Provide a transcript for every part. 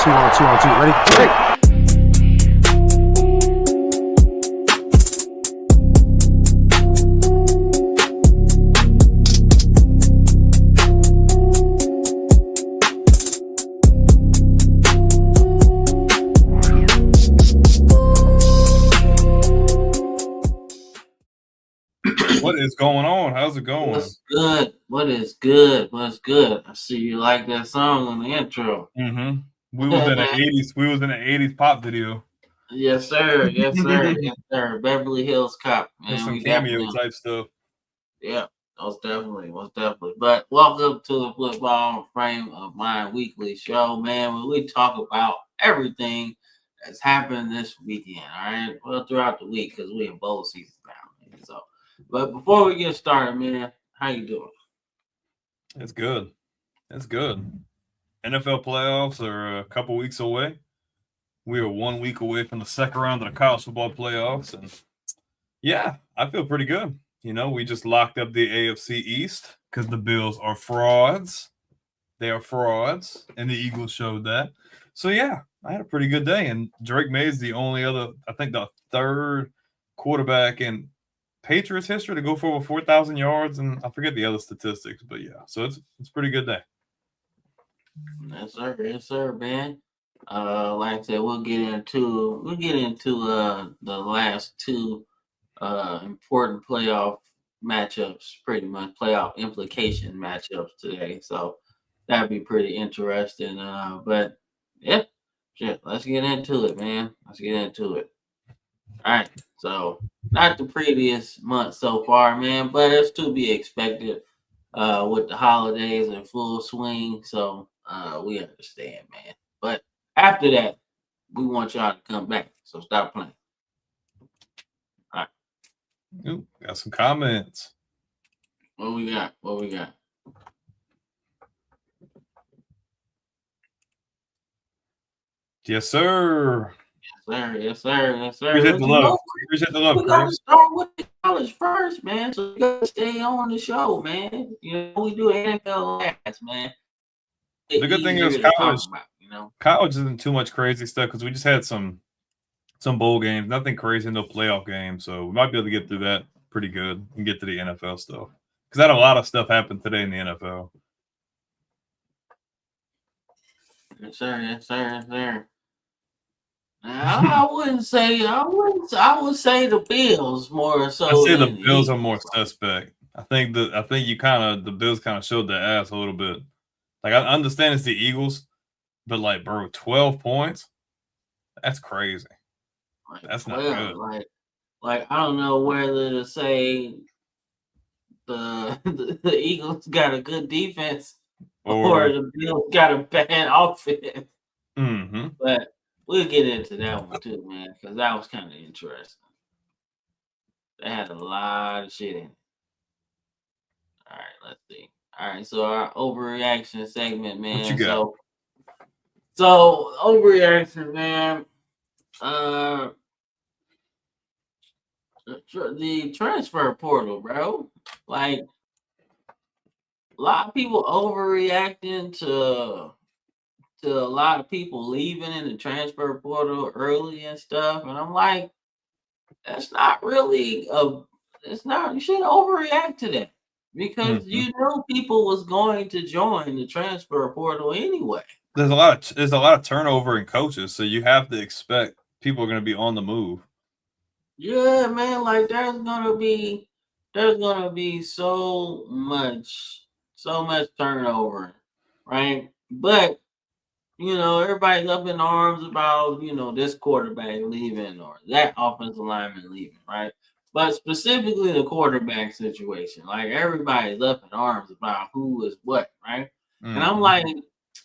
On two. Ready? Hey! What is going on? How's it going? What's good? What is good? What's good? I see you like that song on the intro. Mm-hmm. We was in the 80s. We was in the 80s pop video. Yes, sir. Yes, sir. Yes, sir. Beverly Hills Cop, man. With some We cameo definitely, type stuff. yeah, most definitely. But welcome to the Football Frame of Mind Weekly Show, man. Where we talk about everything that's happened this weekend. All right, well, throughout the week because we in bowl season now, man. So, but before we get started, man, how you doing? It's good. It's good. NFL playoffs are a couple weeks away. We are 1 week away from the second round of the college football playoffs, and yeah, I feel pretty good. You know, we just locked up the AFC East because the Bills are frauds. They are frauds, and the Eagles showed that. So yeah, I had a pretty good day, and Drake May is the only other, I think, the third quarterback in Patriots history to go for over 4,000 yards, and I forget the other statistics, but yeah, so it's a pretty good day. Yes, sir, man. Like I said, we'll get into the last two important playoff matchups, pretty much playoff implication matchups today. So that'd be pretty interesting. But yeah, shit, let's get into it, man. Let's get into it. All right. So not the previous month so far, man, but it's to be expected with the holidays in full swing. So we understand, man. But after that, we want y'all to come back. So stop playing. All right. Ooh, got some comments. What we got? What we got? Yes, sir. Yes, sir. Yes, sir. Appreciate the love. Appreciate the love, We gotta Chris. start with the college first, man. So you gotta stay on the show, man. You know, we do NFL last, man. The good thing is college isn't too much crazy stuff because we just had some bowl games, nothing crazy, no playoff games. So we might be able to get through that pretty good and get to the NFL stuff. Because had a lot of stuff happen today in the NFL. Yes, sir. Yes, sir. Yes, sir. I wouldn't say. I would say the Bills more so. I say the Bills are more suspect. I think the Bills kind of showed their ass a little bit. Like I understand it's the Eagles, but like, bro, 12 points, that's crazy. Like, that's not good. Like I don't know whether to say the Eagles got a good defense or the Bills got a bad offense. Mm-hmm. But we'll get into that one too, man, because that was kind of interesting. They had a lot of shit in it. All right, let's see. All right, so our overreaction segment, man. What you got? So overreaction, man. The transfer portal, bro. Like a lot of people overreacting to a lot of people leaving in the transfer portal early and stuff, and I'm like, that's not really it's not, you shouldn't overreact to that because you know people was going to join the transfer portal anyway. There's a lot of turnover in coaches, so you have to expect people are going to be on the move. Yeah, man, like there's gonna be so much turnover, right? But you know, everybody's up in arms about, you know, this quarterback leaving or that offensive lineman leaving, right? But specifically the quarterback situation, like everybody's up in arms about who is what, right? And I'm like,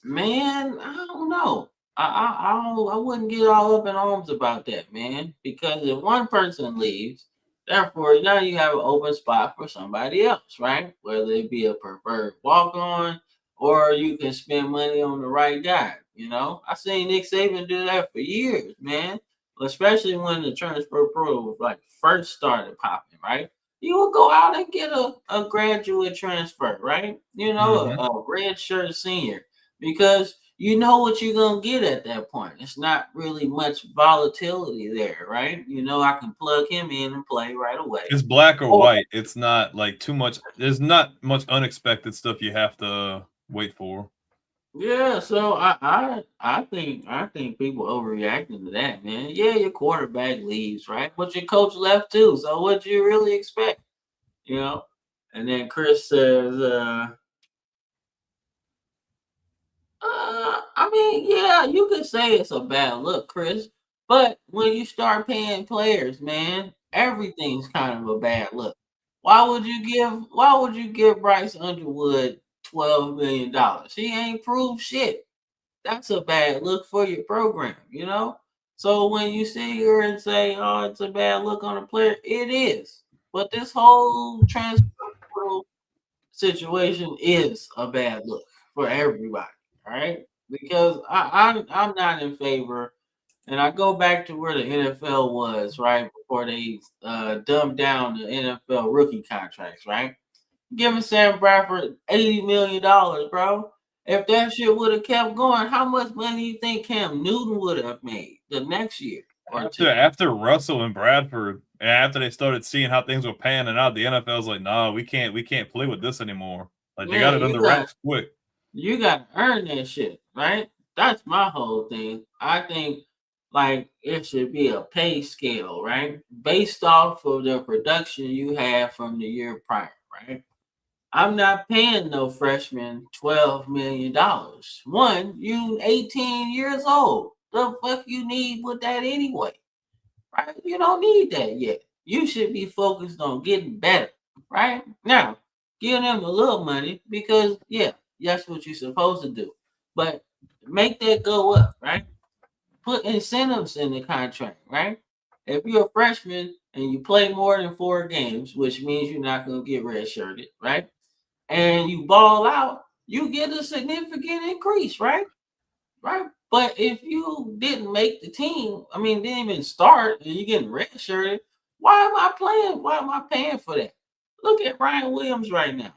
man, I don't know. I wouldn't get all up in arms about that, man, because if one person leaves, therefore now you have an open spot for somebody else, right? Whether it be a preferred walk on or you can spend money on the right guy. You know, I seen Nick Saban do that for years, man. Especially when the transfer portal like first started popping, right? You would go out and get a graduate transfer, right? You know, a red shirt senior, because you know what you're gonna get at that point. It's not really much volatility there, right? You know, I can plug him in and play right away. It's black or Or white. It's not like too much. There's not much unexpected stuff you have to wait for. yeah, so I think people overreacting to that, man. Yeah, your quarterback leaves, right? But your coach left too. So what do you really expect? You know? And then Chris says, I mean, yeah, you could say it's a bad look, Chris. But when you start paying players, man, everything's kind of a bad look. Why would you give Bryce Underwood $12 million? He ain't proved shit. That's a bad look for your program, you know? So when you sit here and say, oh, it's a bad look on a player, it is. But this whole transfer portal situation is a bad look for everybody, all right? Because I'm not in favor, and I go back to where the NFL was, right, before they dumbed down the NFL rookie contracts, right? Giving Sam Bradford $80 million, bro. If that shit would have kept going, how much money you think Cam Newton would have made the next year or two? After Russell and Bradford, and after they started seeing how things were panning out, the NFL's like, nah, we can't play with this anymore. Like they got Yeah, it under wraps quick. you got to earn that shit, right? That's my whole thing. I think like it should be a pay scale, right? Based off of the production you had from the year prior, right? I'm not paying no freshman $12 million. One, you 18 years old. The fuck you need with that anyway? Right? You don't need that yet. You should be focused on getting better. Right? Now, give them a little money because yeah, that's what you're supposed to do. But make that go up, right? Put incentives in the contract, right? If you're a freshman and you play more than 4 games, which means you're not gonna get redshirted, right? And you ball out, you get a significant increase, right? Right. But if you didn't make the team, I mean, didn't even start, and you're getting redshirted, why am I playing? Why am I paying for that? Look at Ryan Williams right now.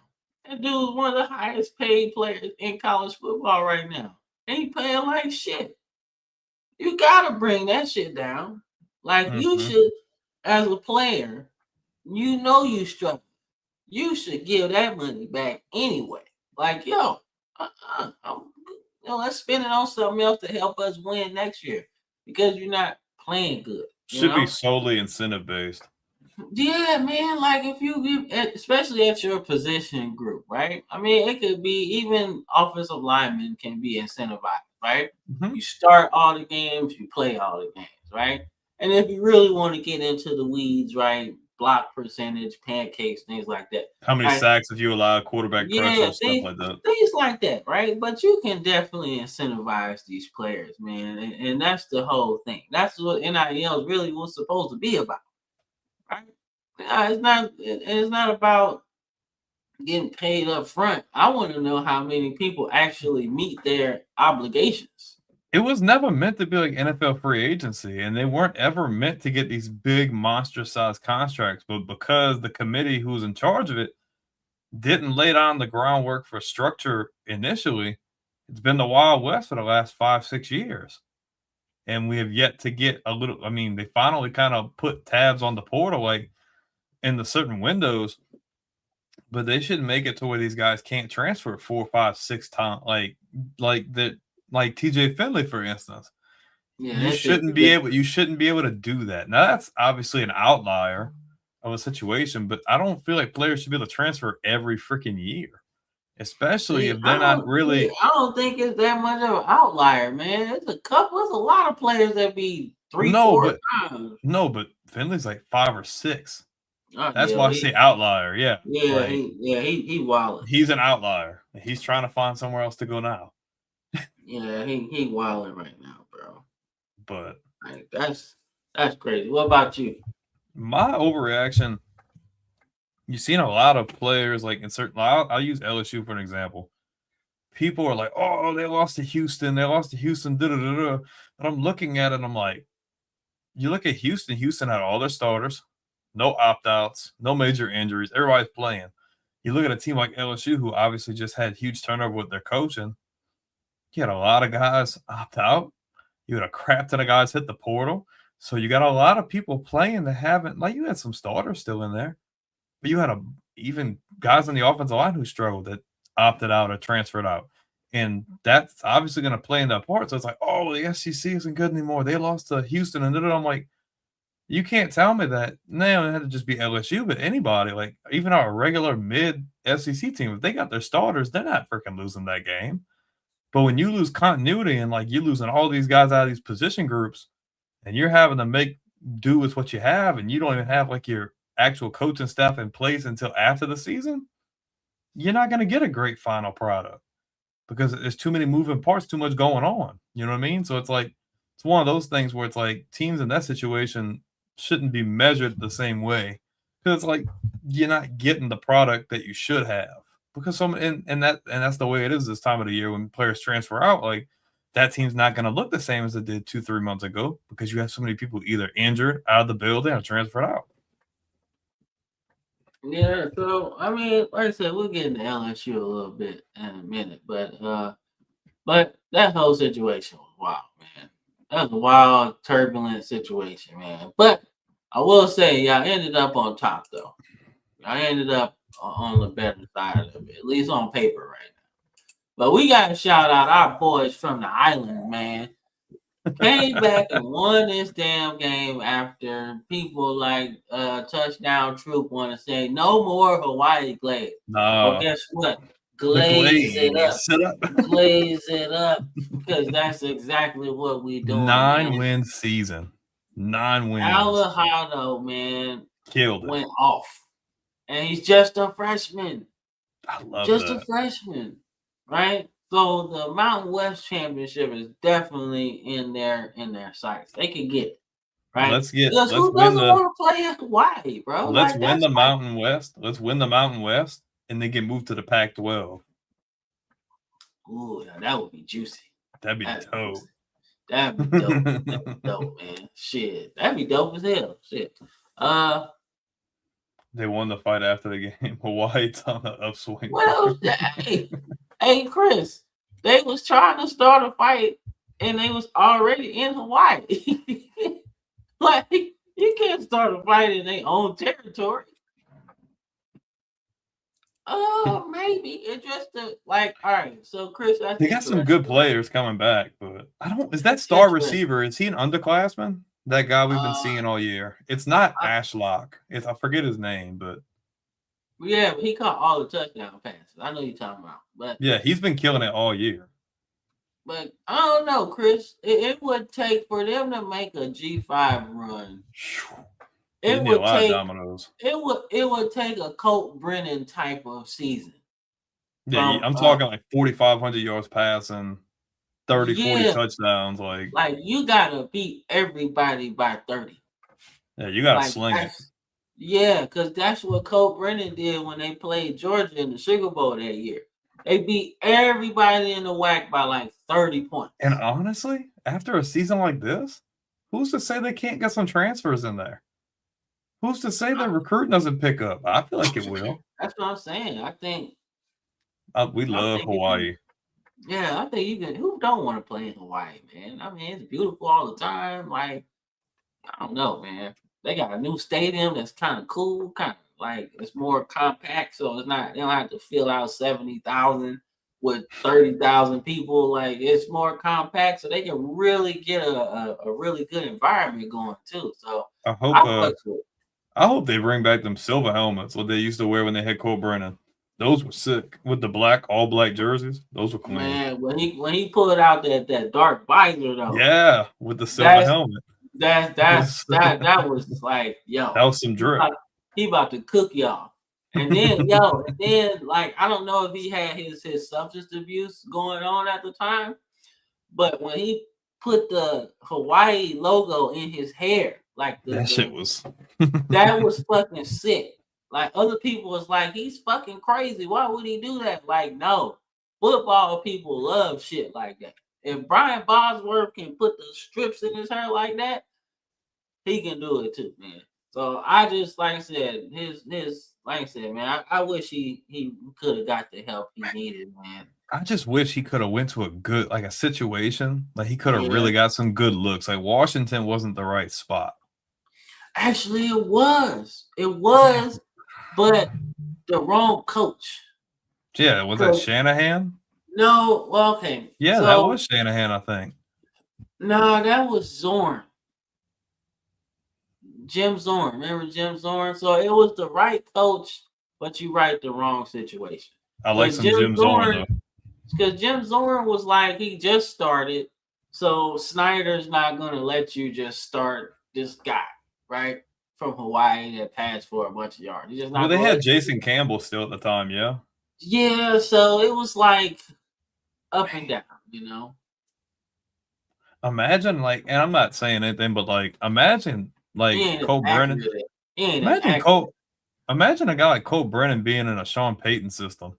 That dude's one of the highest paid players in college football right now. And he paying like shit. You gotta bring that shit down. Like you Mhm. should, as a player, you know you struggle. You should give that money back anyway. Like, yo, let's spend it on something else to help us win next year because you're not playing good. You Should be know? solely incentive based. Yeah, man. Like if you give, especially at your position group, right? I mean, it could be even offensive linemen can be incentivized, right? Mhm. You start all the games, you play all the games, right? And if you really want to get into the weeds, right? Block percentage, pancakes, things like that. How many Right? sacks have you allowed, quarterback Yeah, pressure, stuff like that. things like that, right? But you can definitely incentivize these players, man, and that's the whole thing. That's what NIL really was supposed to be about, right? It's not about getting paid up front. I want to know how many people actually meet their obligations. It was never meant to be like NFL free agency, and they weren't ever meant to get these big monster sized contracts. But because the committee who's in charge of it didn't lay down the groundwork for structure initially, it's been the Wild West for the last 5, 6 years. And we have yet to get a little. I mean, they finally kind of put tabs on the portal, like in the certain windows, but they should make it to where these guys can't transfer 4, 5, 6 times, like that, like TJ Finley, for instance. Yeah, You that shit's shouldn't be able. ridiculous. You shouldn't be able to do that. Now that's obviously an outlier of a situation, but I don't feel like players should be able to transfer every freaking year, especially See, if they're not really. I don't think it's that much of an outlier, man. It's a lot of players that be three, No, four but times. no, but Finley's like 5 or 6. That's Yeah, why I say outlier. Yeah, like he wilding. he's an outlier. He's trying to find somewhere else to go now. Yeah, he wilding right now, bro. But Like that's crazy. What about you? my overreaction, you've seen a lot of players like in certain. I'll use LSU for an example. People are like, "Oh, they lost to Houston. They lost to Houston." Da da da da. But I'm looking at it, and I'm like, you look at Houston. Houston had all their starters, no opt outs, no major injuries. Everybody's playing. You look at a team like LSU, who obviously just had huge turnover with their coaching. You had a lot of guys opt out. You had a crap ton of guys hit the portal. So you got a lot of people playing that haven't, like, you had some starters still in there, but you had even guys on the offensive line who struggled that opted out or transferred out. And that's obviously going to play in that part. So it's like, oh, the SEC isn't good anymore. They lost to Houston. And then I'm like, you can't tell me that. No, it had to just be LSU, but anybody, like even our regular mid SEC team, if they got their starters, they're not freaking losing that game. But when you lose continuity and like you're losing all these guys out of these position groups and you're having to make do with what you have and you don't even have like your actual coaching staff in place until after the season, you're not going to get a great final product because there's too many moving parts, too much going on. You know what I mean? So it's like, it's one of those things where it's like teams in that situation shouldn't be measured the same way because it's like you're not getting the product that you should have because that's the way it is this time of the year when players transfer out. Like that team's not going to look the same as it did 2-3 months ago because you have so many people either injured, out of the building, or transferred out. Yeah, so I mean, like I said, we'll get into LSU a little bit in a minute, but that whole situation was wild, man. That was a wild, turbulent situation, man. But I will say, y'all ended up on top, though. Y'all ended up on the better side of it, at least on paper right now. But we got to shout out our boys from the island, man. Came back and won this damn game after people like Touchdown Troop want to say no more Hawaii glaze. No. Well, guess what? Glaze it up. Glaze it up. Because that's exactly what we doing. 9-win season. 9 wins. Alejandro, man, killed it. Went off. And he's just a freshman. I love just that. a freshman. Right? So the Mountain West Championship is definitely in their sights. They can get it, right? Who doesn't want to play in Hawaii, bro? Let's win the Mountain West. Let's win the Mountain West, and then get moved to the Pac-12. Ooh, that would be juicy. That'd be dope. That'd be dope. That'd be dope, man. Shit, that'd be dope as hell. Shit. They won the fight after the game. Hawaii's on the upswing. Well, hey, Chris, they was trying to start a fight and they was already in Hawaii. Like, you can't start a fight in their own territory. Maybe it's just like, all right. So, Chris, they got some good players coming back, but I don't. Is that star receiver? Is he an underclassman? That guy we've been seeing all year. It's not Ashlock. I forget his name, but yeah, he caught all the touchdown passes. I know you're talking about, but yeah, he's been killing it all year. But I don't know, Chris. It would take for them to make a G5 run. It would take dominoes. It would take a Colt Brennan type of season. Yeah, I'm talking like 4,500 yards passing, 40 touchdowns. Like you gotta beat everybody by 30. Yeah, you gotta sling it. Yeah, because that's what Colt Brennan did when they played Georgia in the Sugar Bowl that year. They beat everybody in the WAC by like 30 points. And honestly, after a season like this, who's to say they can't get some transfers in there? Who's to say the recruiting doesn't pick up? I feel like it will. That's what I'm saying. I think we love Hawaii. I think you can. Who don't want to play in Hawaii, man? I mean, it's beautiful all the time. Like, I don't know, man. They got a new stadium that's kind of cool, kind of like it's more compact, so it's not. They don't have to fill out 70,000 with 30,000 people. Like, it's more compact, so they can really get a really good environment going too. So I hope they bring back them silver helmets what they used to wear when they had Colt Brennan. Those were sick with the all black jerseys. Those were clean. Man, when he pulled out that dark visor though. Yeah, with the silver helmet. That was like, yo. That was some drip. He about to cook y'all. And then like I don't know if he had his substance abuse going on at the time, but when he put the Hawaii logo in his hair, like shit was that was fucking sick. Like other people was like, he's fucking crazy. Why would he do that? Like, no, football people love shit like that. If Brian Bosworth can put the strips in his hair like that, he can do it too, man. So I just like I said, his like I said, man, I wish he could have got the help he needed, man. I just wish he could have went to a good like a situation. Like he could have Yeah. really got some good looks. Like Washington wasn't the right spot. Actually, it was. It was, but the wrong coach. Yeah, was that 'Cause- Shanahan? No, well, okay. Yeah, that So was Shanahan, I think. no, that was Zorn. Jim Zorn. Remember Jim Zorn? So it was the right coach, but you right the wrong situation. I like But some Jim Zorn though. Because Jim Zorn was like he just started, so Snyder's not gonna let you just start this guy, right? From Hawaii that passed for a bunch of yards. He's just not Well, they gonna had let you- Jason Campbell still at the time, yeah. Yeah, so it was like up and down, you know. Imagine like, and I'm not saying anything, but like, imagine like He ain't as Cole Brennan. accurate. He ain't as Imagine accurate. Cole. Imagine a guy like Cole Brennan being in a Sean Payton system.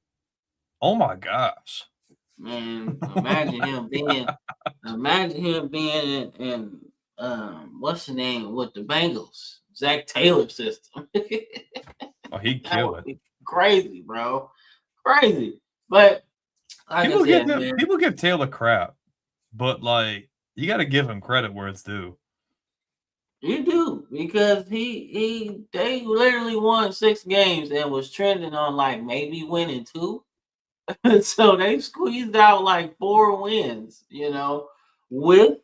Oh my gosh! Man, imagine him being in what's the name with the Bengals, Zach Taylor system. Oh, he'd That kill would it. be crazy, bro. Crazy. But like People I said, give man, people give Taylor crap, but like you got to give him credit where it's due. you do because they literally won 6 games and was trending on like maybe winning 2. So they squeezed out like 4 wins, you know, with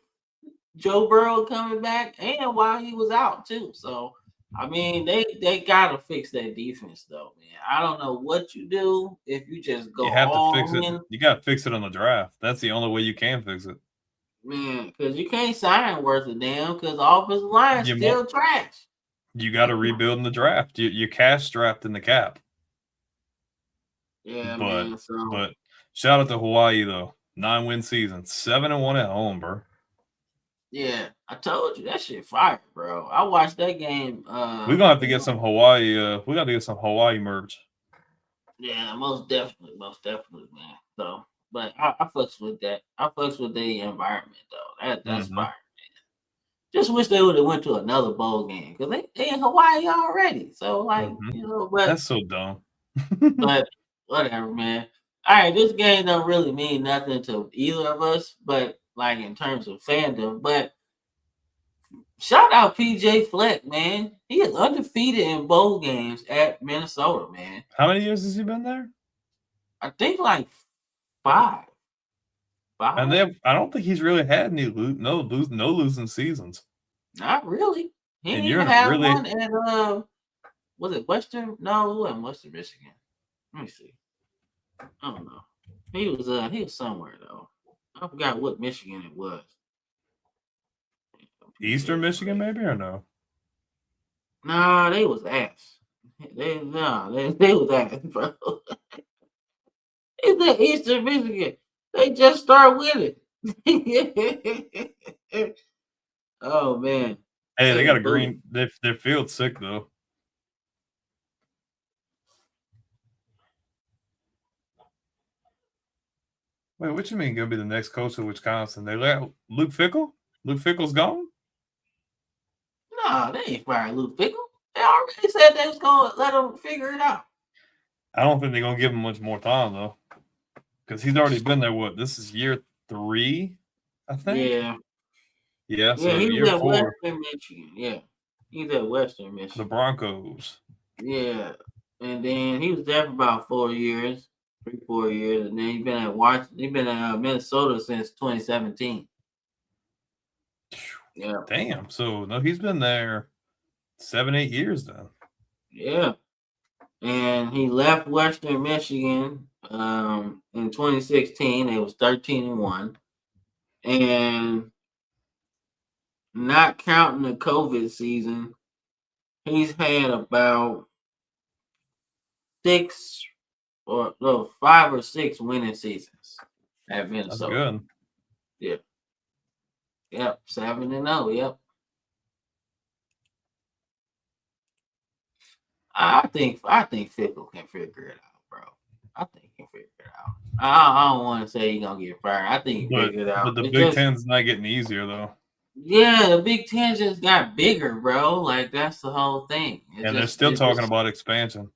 Joe Burrow coming back and while he was out too. So I mean, they gotta fix that defense though, man. I don't know what you do if you just go You have to all fix it. in, You got to fix it on the draft. That's the only way you can fix it. man, because you can't sign worth a damn because offensive line You still trash. You got to rebuild in the draft. You cash strapped in the cap. Yeah, But man. So but shout out to Hawaii though. 9-win season, 7-1 at home, bro. yeah, I told you that shit fire, bro. I watched that game. We're gonna have to get some Hawaii. We got to get some Hawaii merch. Yeah, most definitely, man. So, but I fucks with that. I fucks with the environment though. That's Mhm. fire, man. Just wish they would have went to another bowl game because they in Hawaii already. So like Mhm. you know, but That's so dumb. but whatever, man. All right, this game don't really mean nothing to either of us, but like in terms of fandom. But shout out PJ Fleck, man. He is undefeated in bowl games at Minnesota, man. How many years has he been there? I think like 5. And I don't think he's really had any no losing seasons. Not really. He And didn't you're even in a have really- one at was it Western? No, it wasn't Western Michigan. Let me see. I don't know. He was somewhere though. I forgot what Michigan it was. Eastern Michigan, maybe or no? Nah, they was ass. They was ass, bro. It's that Eastern Michigan. They just start winning. Oh man. Hey, they got a Good green. Their field's sick though. Wait, what you mean gonna be the next coach of Wisconsin? They let Luke Fickell? Luke Fickell's gone? Nah, they ain't firing Luke Fickell. They already said they was gonna let him figure it out. I don't think they're gonna give him much more time though. Because he's already been there, this is year 3, I think? Yeah. Yeah, so Yeah, he year was at 4, Western Michigan. Yeah. He's at Western the Michigan. Broncos. Yeah. And then he was there for about 4 years, 3-4 years. And then he's been at Washington. He's been at Minnesota since 2017. Yeah. Damn. So no, he's been there 7-8 years then. Yeah. And he left Western Michigan in 2016. It was 13-1. And not counting the COVID season, he's had about 5 or 6 winning seasons at That's Minnesota. good. Yep, 7-0. Yep. I think Fickle can figure it out, bro. I think he can figure it out. I don't want to say he's gonna get fired. I think he But, figured it out. but the It's Big just- Ten's not getting easier though. Yeah, the Big Ten just got bigger, bro. Like that's the whole thing. And they're still talking about expansion.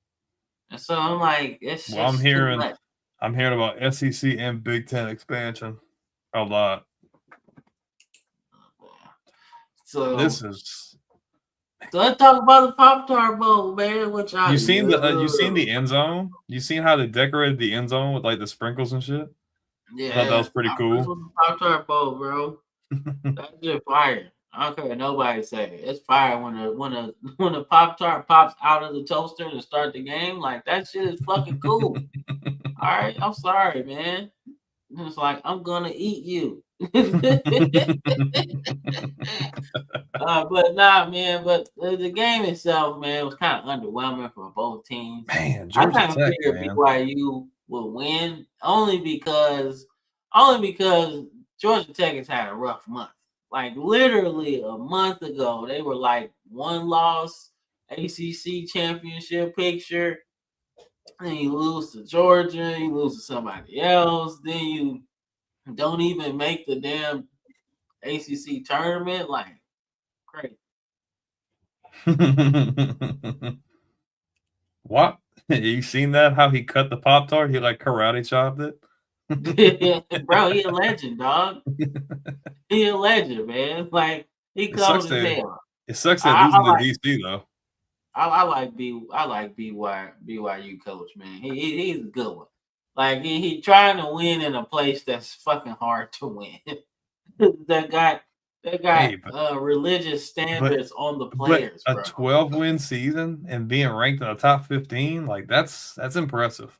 And so I'm like, it's Well, just too much. I'm hearing about SEC and Big Ten expansion a lot. So This is. So let's talk about the Pop-Tart Bowl, man. Which You seen the end zone? You seen how they decorated the end zone with like the sprinkles and shit? Yeah, I thought that was pretty cool. Pop-Tart Bowl, bro. That's just fire. I don't care what nobody say. It's fire when the Pop-Tart pops out of the toaster to start the game. Like that shit is fucking cool. All right, I'm sorry, man. It's like I'm gonna eat you. But nah, man. But the game itself, man, was kind of underwhelming for both teams. Man, Georgia I kind of figured BYU would win only because Georgia Tech has had a rough month. Like literally a month ago, they were like one loss ACC championship picture. Then you lose to Georgia, you lose to somebody else, then you don't even make the damn ACC tournament. Like crazy. What? You seen that? How he cut the Pop-Tart? He like karate chopped it. Bro, he a legend, dog. He a legend, man. Like he cold as hell. It sucks that losing to DC though. I like BYU coach, man. He's a good one. Like he trying to win in a place that's fucking hard to win. that got religious standards on the players. But a 12-win season and being ranked in the top 15, like that's impressive.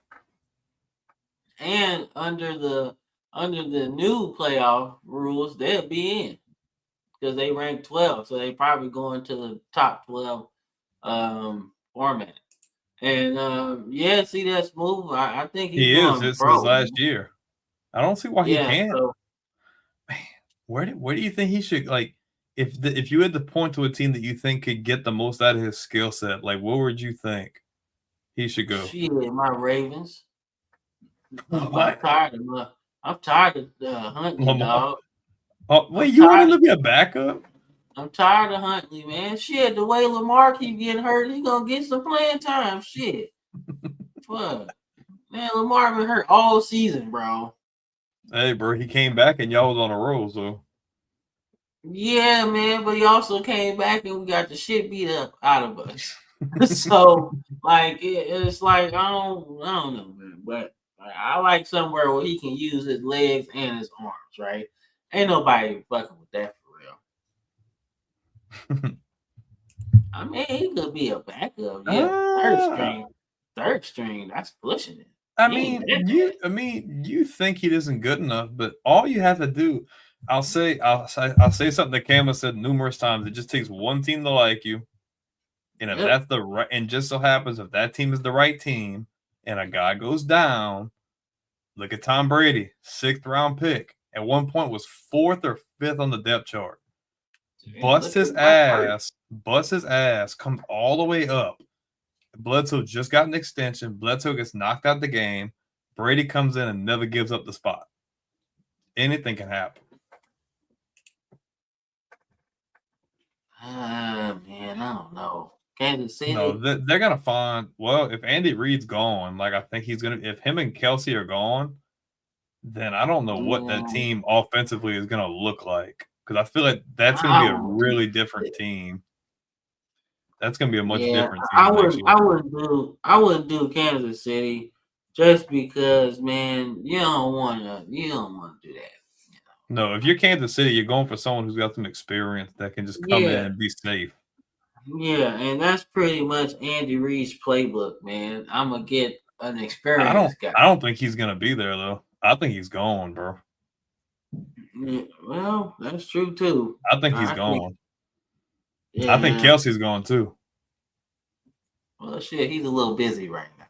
And under the new playoff rules, they'll be in because they ranked 12, so they probably go into the top 12 format. And yeah, see that smooth. I think he is. It's his last year. I don't see why he can't. So, man, where do you think he should like? If you had to point to a team that you think could get the most out of his skill set, like what would you think he should go? Shit, my Ravens. I'm tired of Huntley, dog. Oh wait, you want him to be a backup? I'm tired of Huntley, man. Shit, the way Lamar keep getting hurt, he gonna get some playing time. Shit. Fuck. Man, Lamar been hurt all season, bro. Hey, bro, he came back and y'all was on a roll, so. Yeah, man, but he also came back and we got the shit beat up out of us. So, like, it's like I don't know, man. But I like somewhere where he can use his legs and his arms, right? Ain't nobody fucking with that for real. I mean, he could be a backup, yeah. Third string. That's pushing it. I mean, you think he isn't good enough, but all you have to do, I'll say something that Cam has said numerous times. It just takes one team to like you, and if that's the right, and just so happens if that team is the right team, and a guy goes down, look at Tom Brady, 6th round pick. At one point was 4th or 5th on the depth chart. Busts his ass, comes all the way up. Bledsoe just got an extension. Bledsoe gets knocked out the game. Brady comes in and never gives up the spot. Anything can happen. Man, I don't know. Kansas City. No, they're gonna find. Well, if Andy Reid's gone, like I think he's gonna. If him and Kelsey are gone, then I don't know what that team offensively is gonna look like. Because I feel like that's gonna be a really different team. That's gonna be a much different team. I wouldn't do Kansas City just because, man, you don't wanna do that. No, if you're Kansas City, you're going for someone who's got some experience that can just come in and be safe. Yeah, and that's pretty much Andy Reid's playbook, man. I'm gonna get an experienced guy. I don't think he's gonna be there though. I think he's gone, bro. Yeah, well, that's true too. I think he's gone. I think Kelsey's gone too. Well, shit, he's a little busy right now,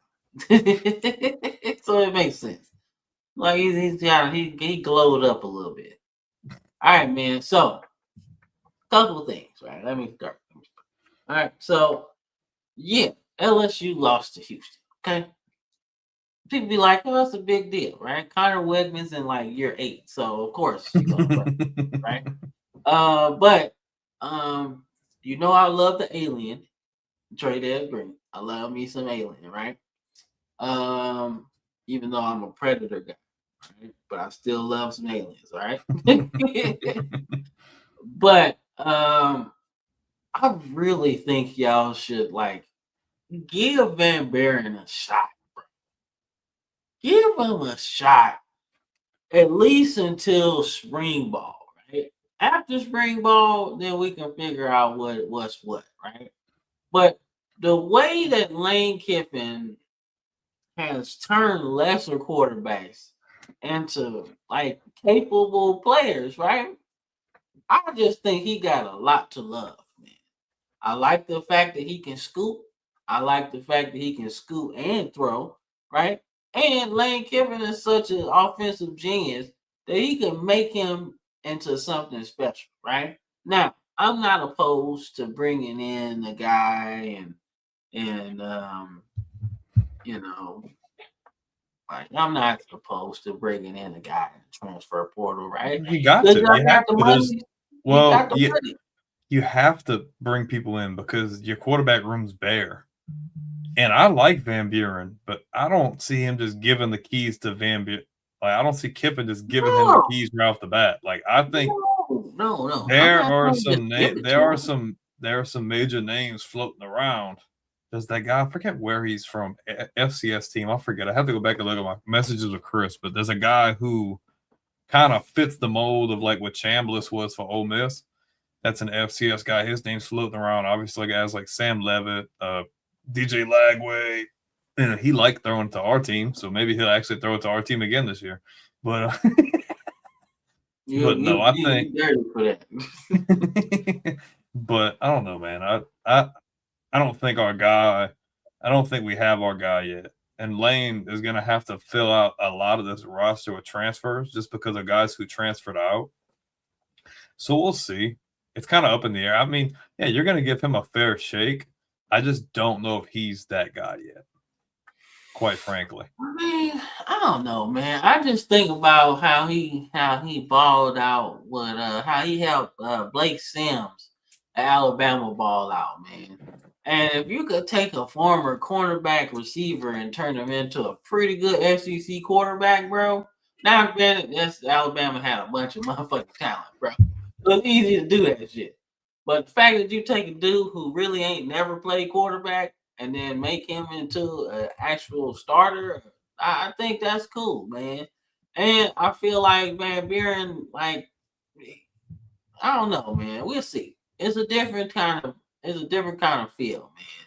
so it makes sense. Like he glowed up a little bit. All right, man. So, couple of things, right? Let me start. All right, so yeah, LSU lost to Houston. Okay, people be like, "Oh, that's a big deal, right?" Connor Wegman's in like year 8, so of course, right? But you know I love the alien, Trey Dead Green. I love me some alien, right? Even though I'm a predator guy, right? But I still love some aliens, right? But I really think y'all should like give Van Buren a shot. Give him a shot at least until spring ball, right? After spring ball, then we can figure out what's what, right? But the way that Lane Kiffin has turned lesser quarterbacks into like capable players, right? I just think he got a lot to love, man. I like the fact that he can scoop. I like the fact that he can scoop and throw, right? And Lane Kiffin is such an offensive genius that he can make him into something special, right? Now, I'm not opposed to bringing in a guy and you know, like I'm not opposed to bringing in a guy in the transfer portal, right? You got Because to. y'all You got have the to. There's money. You well, got the money. you have to bring people in because your quarterback room's bare. And I like Van Buren, but I don't see him just giving the keys to Van Buren. Like I don't see Kiffin just giving him the No, keys right off the bat. Like I think no. I'm there not are going to just some give it there to are him. some major names floating around. There's that guy, I forget where he's from, FCS team. I forget. I have to go back and look at my messages with Chris, but there's a guy who kind of fits the mold of like what Chambliss was for Ole Miss. That's an FCS guy. His name's floating around. Obviously, guys like Sam Levitt, DJ Lagway. You know, he liked throwing to our team, so maybe he'll actually throw it to our team again this year. But but no, I think. You dirty for that. But I don't know, man. I don't think our guy. I don't think we have our guy yet. And Lane is going to have to fill out a lot of this roster with transfers just because of guys who transferred out. So we'll see. It's kind of up in the air. I mean, yeah, you're going to give him a fair shake. I just don't know if he's that guy yet, quite frankly. I mean, I don't know, man. I just think about how he balled out with how he helped Blake Sims at Alabama ball out, man. And if you could take a former cornerback receiver and turn him into a pretty good SEC quarterback, bro. Now, granted, that's Alabama had a bunch of motherfucking talent, bro. So it's easy to do that shit. But the fact that you take a dude who really ain't never played quarterback and then make him into an actual starter, I think that's cool, man. And I feel like Van Buren, like, I don't know, man. We'll see. It's a different kind of feel, man.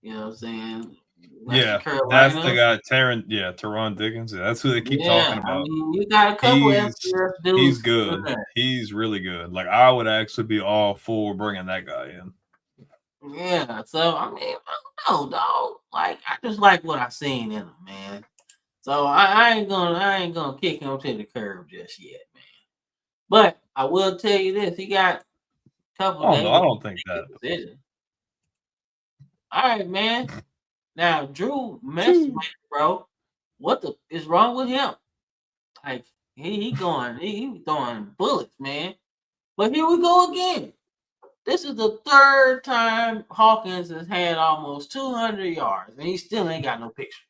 You know what I'm saying? Yeah, Western that's the Carolina. guy, Teron Dickens. Yeah, that's who they keep talking Yeah, I about. mean, you got a couple He's FCS he's dudes in good. there. He's really good. Like I would actually be all for bringing that guy in. Yeah, so I mean, I don't know, dog. Like, I just like what I seen in him, man. So I ain't gonna kick him to the curb just yet, man. But I will tell you this: he got a couple Oh no, days I to don't think make that. a decision. All right, man. Now Drew Messman, bro, what the is wrong with him? Like he throwing bullets, man. But here we go again. This is the third time Hawkins has had almost 200 yards, and he still ain't got no picture.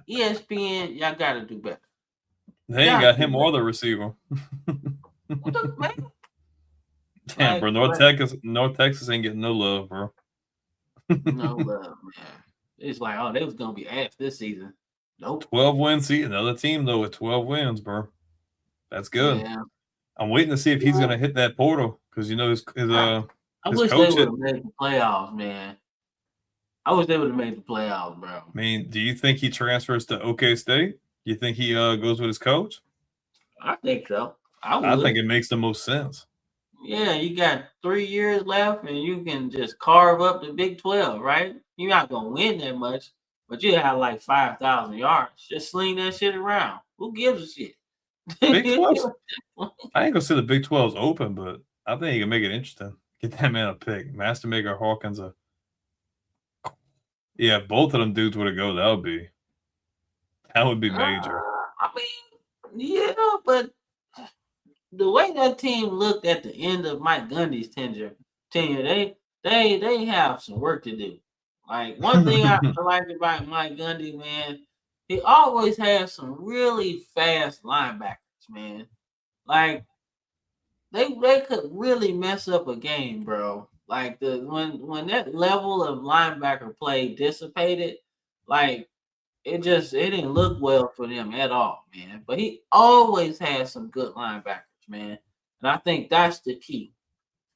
ESPN, y'all got to do better. They ain't got him or the receiver. What the man? Damn, bro. North Texas ain't getting no love, bro. No love, man. It's like, oh, they was gonna be ass this season. Nope. 12 wins. See, another team though with 12 wins, bro. That's good. Yeah. I'm waiting to see if he's gonna hit that portal because you know his I wish they coach would have made the playoffs, man. I wish they would have made the playoffs, bro. I mean, do you think he transfers to OK State? Do you think he goes with his coach? I think so. I I would. think it makes the most sense. Yeah, you got 3 years left, and you can just carve up the Big 12, right? You're not gonna win that much, but you have like 5,000 yards. Just sling that shit around. Who gives a shit? Big 12. I ain't gonna say the Big 12's open, but I think he can make it interesting. Get that man a pick. Mastermaker Hawkins Yeah, if both of them dudes would have go, that would be That would be major. I mean, yeah, but the way that team looked at the end of Mike Gundy's tenure, they have some work to do. Like one thing I like about Mike Gundy, man, he always has some really fast linebackers, man. Like they could really mess up a game, bro. Like when that level of linebacker play dissipated, like it didn't look well for them at all, man. But he always has some good linebackers, man. And I think that's the key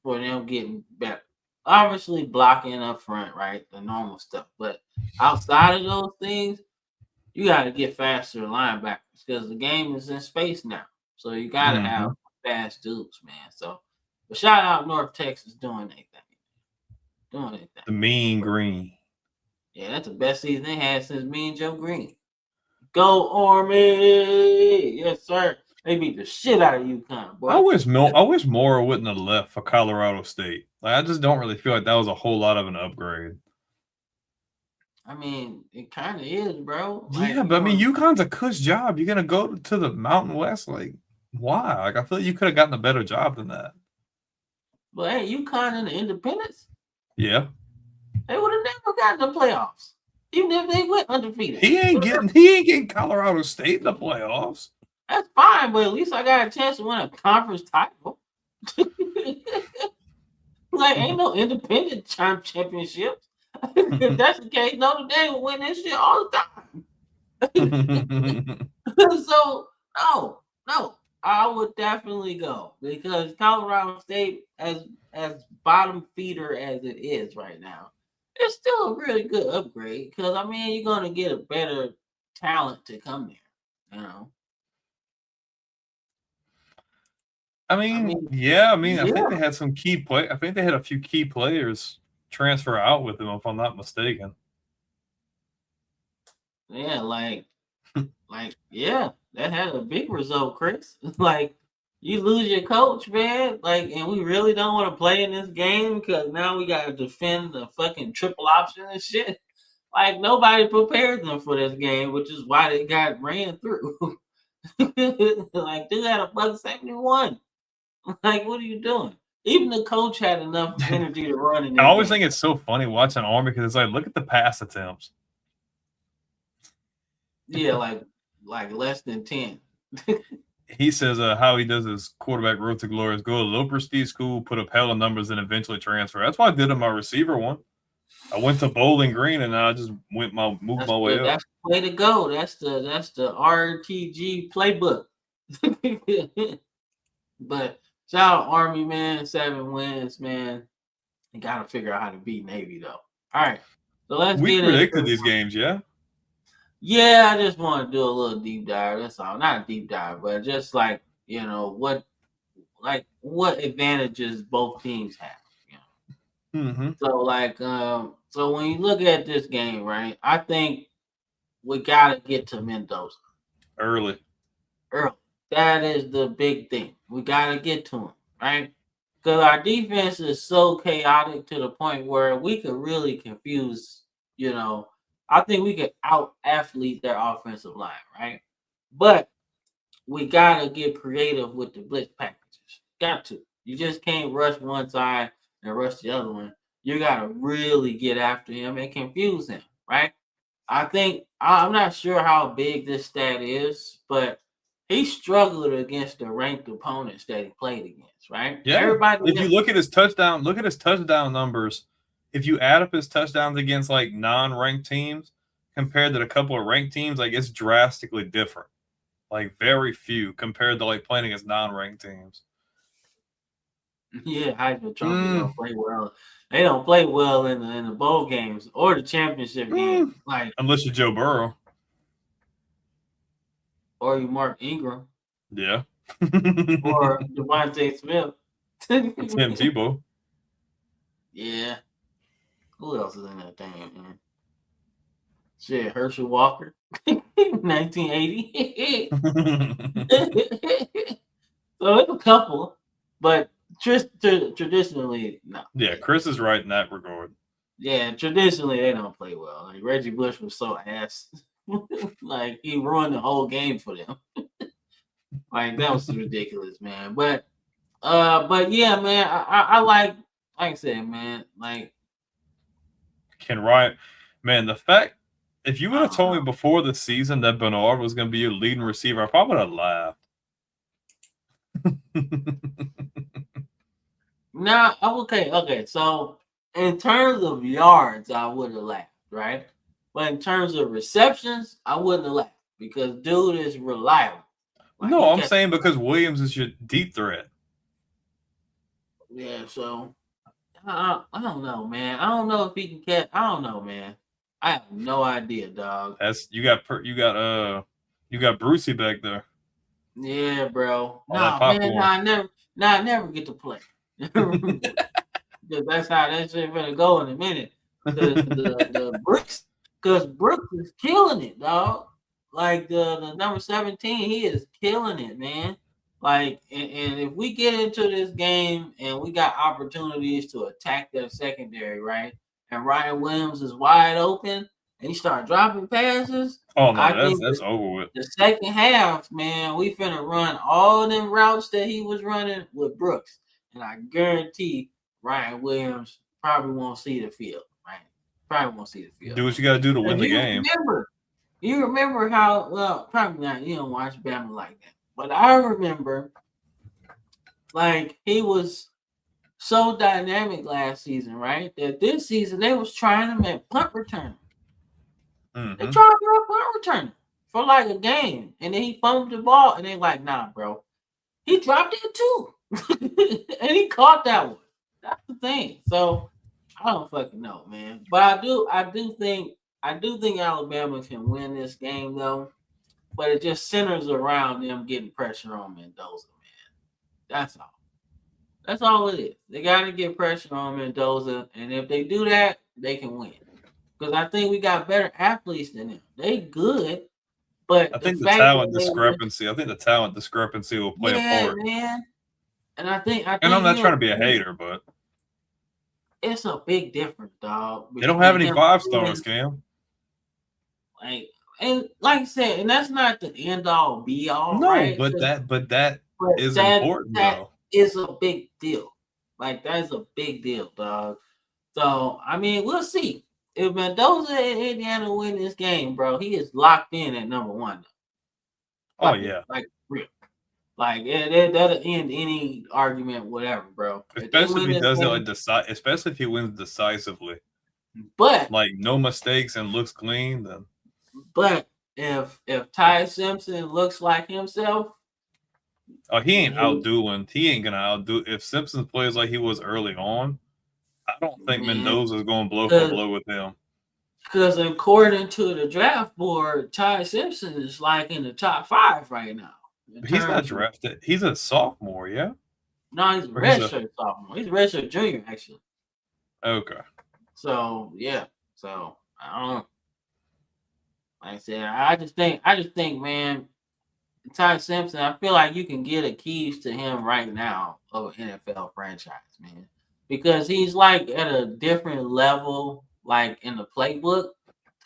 for them getting better. Obviously, blocking up front, right? The normal stuff. But outside of those things, you got to get faster linebackers because the game is in space now. So you got to have fast dudes, man. So, but shout out North Texas doing anything. Doing anything. The Mean Green. Yeah, that's the best season they had since me and Joe Green. Go Army! Yes, sir. They beat the shit out of UConn, boy. I wish Mora wouldn't have left for Colorado State. Like, I just don't really feel like that was a whole lot of an upgrade. I mean, it kind of is, bro. Yeah, but I mean, UConn's a cush job. You're gonna go to the Mountain West, like why? Like I feel like you could have gotten a better job than that. But hey, UConn in the Independence, Yeah, they would have never gotten the playoffs, even if they went undefeated. he ain't getting Colorado State in the playoffs. That's fine, but at least I got a chance to win a conference title. Like, ain't no independent championships. If that's the case, Notre Dame will win that shit all the time. So, no, I would definitely go because Colorado State, as bottom feeder as it is right now, it's still a really good upgrade because I mean you're gonna get a better talent to come there, you know. I think they had some key play. I think they had a few key players transfer out with them, if I'm not mistaken. Yeah, that had a big result, Chris. Like, you lose your coach, man. Like, and we really don't want to play in this game because now we got to defend the fucking triple option and shit. Like, nobody prepared them for this game, which is why they got ran through. Like, dude had a $171. Like, what are you doing? Even the coach had enough energy to run in. I always think it's so funny watching Army because it's like, look at the pass attempts. Yeah, like less than 10. He says how he does his quarterback road to glory is go to low prestige school, put up hella numbers, and eventually transfer. That's what I did in my receiver one. I went to Bowling Green and I just moved my way up. That's the way to go. That's the RTG playbook. But shout out Army, man. 7 wins, man. You got to figure out how to beat Navy, though. All right. So we predicted these games, yeah? Yeah, I just want to do a little deep dive. That's all. Not a deep dive, but just like, you know, what advantages both teams have. You know? Mm-hmm. So when you look at this game, right, I think we got to get to Mendoza. Early. That is the big thing. We got to get to him, right? Because our defense is so chaotic to the point where we could really confuse, you know, I think we could out-athlete their offensive line, right? But we got to get creative with the blitz packages. Got to. You just can't rush one side and rush the other one. You got to really get after him and confuse him, right? I think, I'm not sure how big this stat is, but he struggled against the ranked opponents that he played against, right? Yeah. If you look at his touchdown numbers, if you add up his touchdowns against like non-ranked teams compared to a couple of ranked teams, like it's drastically different. Like very few compared to like playing against non-ranked teams. Yeah, Heisman Trophy don't play well. They don't play well in the bowl games or the championship game. Like unless you're Joe Burrow. Or you Mark Ingram. Yeah. Or Devontae Smith. Tim Tebow. Yeah. Who else is in that thing, man? Shit, Herschel Walker. 1980. So it's a couple, but traditionally, no. Yeah, Chris is right in that regard. Yeah, traditionally they don't play well. Like Reggie Bush was so ass. Like he ruined the whole game for them. Like that was ridiculous, man. But yeah, man, I like I said, man, like Can Ryan, man, the fact if you would I have don't told me know. before the season that Bernard was going to be your leading receiver, I probably would have laughed. Nah, okay. So in terms of yards, I would have laughed, right? But in terms of receptions, I wouldn't have laughed because dude is reliable. Like No, he I'm catch, saying because Williams is your deep threat. yeah. So I don't know, man. I don't know if he can catch. I don't know, man. I have no idea, dog. That's you got Brucey back there. Yeah, bro. All that Nah, man. popcorn. I never get to play. Because that's how that shit gonna go in a minute. Because Brooks is killing it, dog. Like the number 17, he is killing it, man. Like, and if we get into this game and we got opportunities to attack their secondary, right? And Ryan Williams is wide open and he start dropping passes, Oh I no, think that's over with. the second half, man, we finna run all them routes that he was running with Brooks. And I guarantee Ryan Williams probably won't see the field, right? Probably won't see the field. Do what you got to do to win the game. You remember how, well, probably not, you don't watch Bama like that. But I remember, like, he was so dynamic last season, right? That this season they was trying him at punt return. Mm-hmm. They tried to punt return for like a game. And then he fumbled the ball, and they like, nah, bro. He dropped it too. And he caught that one. That's the thing. So I don't fucking know, man. But I do think Alabama can win this game though. But it just centers around them getting pressure on Mendoza, man. That's all. That's all it is. They gotta get pressure on Mendoza, and if they do that, they can win. Because I think we got better athletes than them. They good, but I the think the fact that talent discrepancy. I think the talent discrepancy will play a part. man. And I think And I'm not trying to be a hater, but it's a big difference, dog. they don't have any between him 5-stars, Cam. and like I said, and that's not the end all be all, No, right? but that is that important though. is a big deal. Like that's a big deal, dog. So I mean, we'll see. If Mendoza and Indiana win this game, bro, he is locked in at number one. Oh yeah, like real. Like that'll end any argument, whatever, bro. especially if he does it like especially if he wins decisively. But like no mistakes and looks clean, then. But if Ty Simpson looks like himself, oh, he ain't outdoing. He ain't gonna outdo. If Simpson plays like he was early on, I don't think Mendoza is going blow for blow with him. Because according to the draft board, Ty Simpson is like in the top 5 right now. He's not drafted. He's a sophomore, yeah. No, he's a redshirt sophomore. He's a redshirt junior, actually. Okay. So yeah. So I don't know. Like I said, I just think, man, Ty Simpson, I feel like you can get a keys to him right now of an NFL franchise, man. Because he's like at a different level, like in the playbook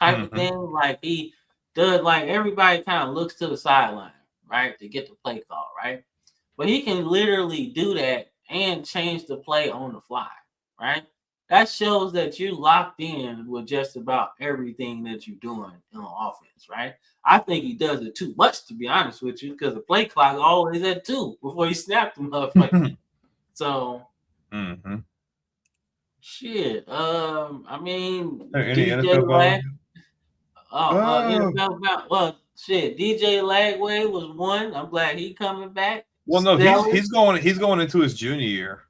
type of thing. Like he does, like everybody kind of looks to the sideline, right, to get the play call, right? But he can literally do that and change the play on the fly, right? That shows that you locked in with just about everything that you're doing on offense, right? I think he does it too much, to be honest with you, because the play clock always at 2 before he snapped the motherfucker. So, shit. I mean, any DJ NFL well, shit. DJ Lagway was one. I'm glad he coming back. Well, no, he's going into his junior year,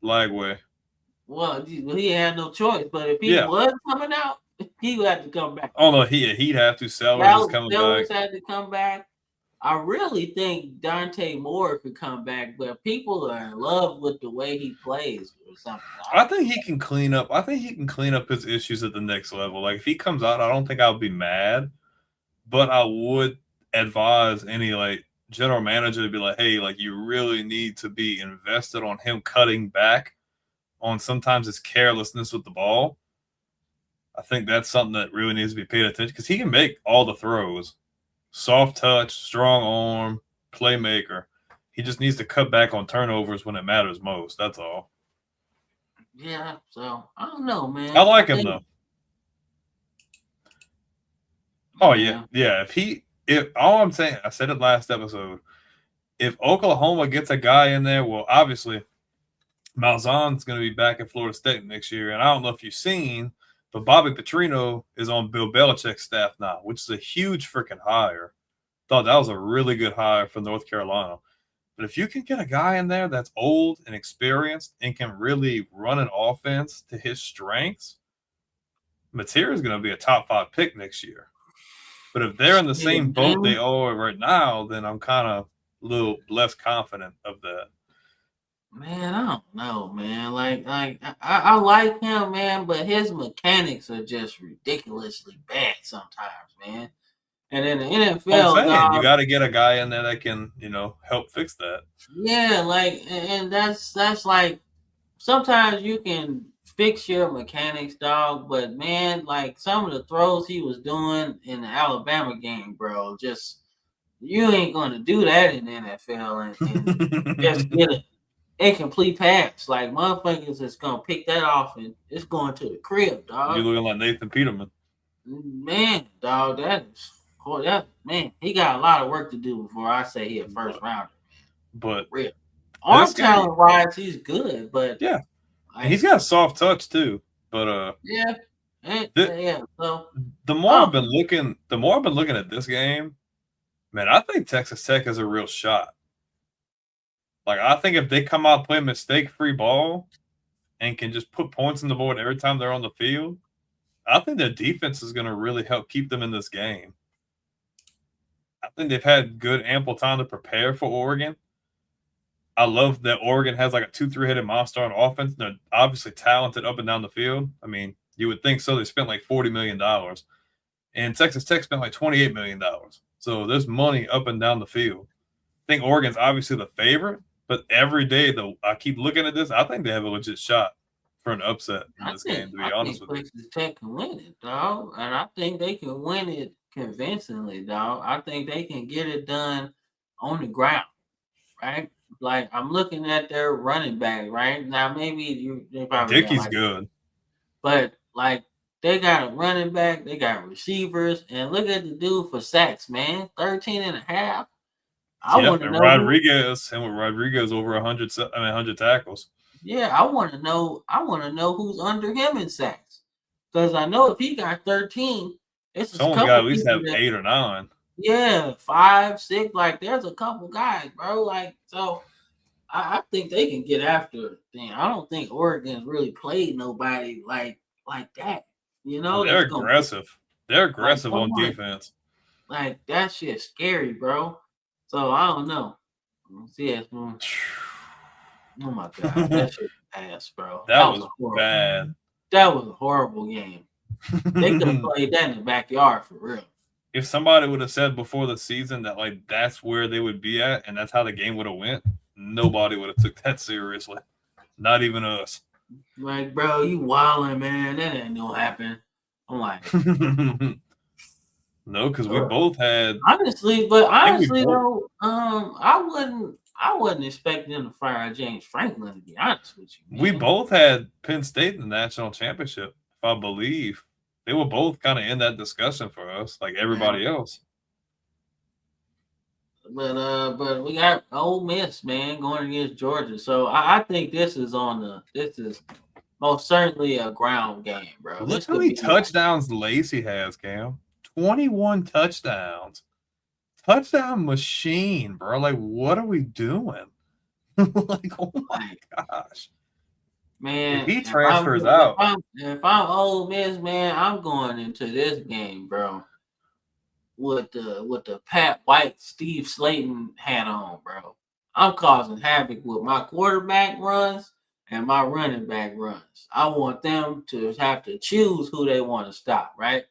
Lagway. Well, he had no choice. But if he was coming out, he would have to come back. Oh no, he'd have to. Sellers is coming back. Had to come back. I really think Dante Moore could come back, but people are in love with the way he plays or something. I think he can clean up. I think he can clean up his issues at the next level. Like if he comes out, I don't think I would be mad, but I would advise any like general manager to be like, hey, like you really need to be invested on him cutting back on sometimes his carelessness with the ball. I think that's something that really needs to be paid attention because he can make all the throws. Soft touch, strong arm, playmaker. He just needs to cut back on turnovers when it matters most. That's all. Yeah, so I don't know, man. I like him though. Oh yeah. If all I'm saying, I said it last episode. If Oklahoma gets a guy in there, well, obviously Malzahn's going to be back at Florida State next year, and I don't know if you've seen, but Bobby Petrino is on Bill Belichick's staff now, which is a huge freaking hire. Thought that was a really good hire for North Carolina. But if you can get a guy in there that's old and experienced and can really run an offense to his strengths, Mateer is going to be a top 5 pick next year. But if they're in the same boat they are right now, then I'm kind of a little less confident of that. Man, I don't know, man. Like I like him, man, but his mechanics are just ridiculously bad sometimes, man. And in the NFL, you got to get a guy in there that can, help fix that. Yeah, like, and that's like sometimes you can fix your mechanics, dog. But man, like some of the throws he was doing in the Alabama game, bro, just you ain't gonna do that in the NFL and just get an incomplete pass. Like motherfuckers is gonna pick that off and it's going to the crib, dog. You're looking like Nathan Peterman. Man, dog, man, he got a lot of work to do before I say he a first rounder. But real arm talent wise, he's good, but yeah, like, he's got a soft touch too. But yeah. So the more I've been looking at this game, man, I think Texas Tech has a real shot. Like I think if they come out playing mistake-free ball and can just put points on the board every time they're on the field, I think their defense is going to really help keep them in this game. I think they've had good, ample time to prepare for Oregon. I love that Oregon has like a 2-3-headed monster on offense. They're obviously talented up and down the field. I mean, you would think so. They spent like $40 million. And Texas Tech spent like $28 million. So there's money up and down the field. I think Oregon's obviously the favorite, but every day, though, I keep looking at this, I think they have a legit shot for an upset in this game, to be honest with you. Texas Tech can win it, dog. And I think they can win it convincingly, dog. I think they can get it done on the ground, right? Like I'm looking at their running back right now.Maybe they probably Dickey's good, but like they got a running back, they got receivers, and look at the dude for sacks, man, 13.5. I want to know Rodriguez over 100 tackles. Yeah, I want to know who's under him in sacks, because I know if he got 13, someone's got to at least have 8 or 9. Yeah, 5, 6. Like there's a couple guys, bro. Like so, I think they can get after. I don't think Oregon's really played nobody like that. They're aggressive. They're aggressive on defense. Like that shit's scary, bro. So I don't know. Yes. Oh my god, that shit ass, bro. That was bad. That was a horrible game. They could have played that in the backyard for real. If somebody would have said before the season that like that's where they would be at and that's how the game would have went, nobody would have took that seriously. Not even us. Like, bro, you wilding, man. That ain't gonna happen. I'm like, no, because we both had honestly though, I wasn't expecting them to fire James Franklin, to be honest with you. Man. We both had Penn State in the national championship, if I believe. They were both kind of in that discussion for us, like everybody else. But we got Ole Miss, man, going against Georgia. So I think this is most certainly a ground game, bro. Look how many touchdowns Lacey has, Cam. 21 touchdowns. Touchdown machine, bro. Like, what are we doing? Like, oh my gosh. Man, if he transfers out. If I'm Ole Miss, man, I'm going into this game, bro, with the Pat White, Steve Slayton hat on, bro. I'm causing havoc with my quarterback runs and my running back runs. I want them to have to choose who they want to stop, right?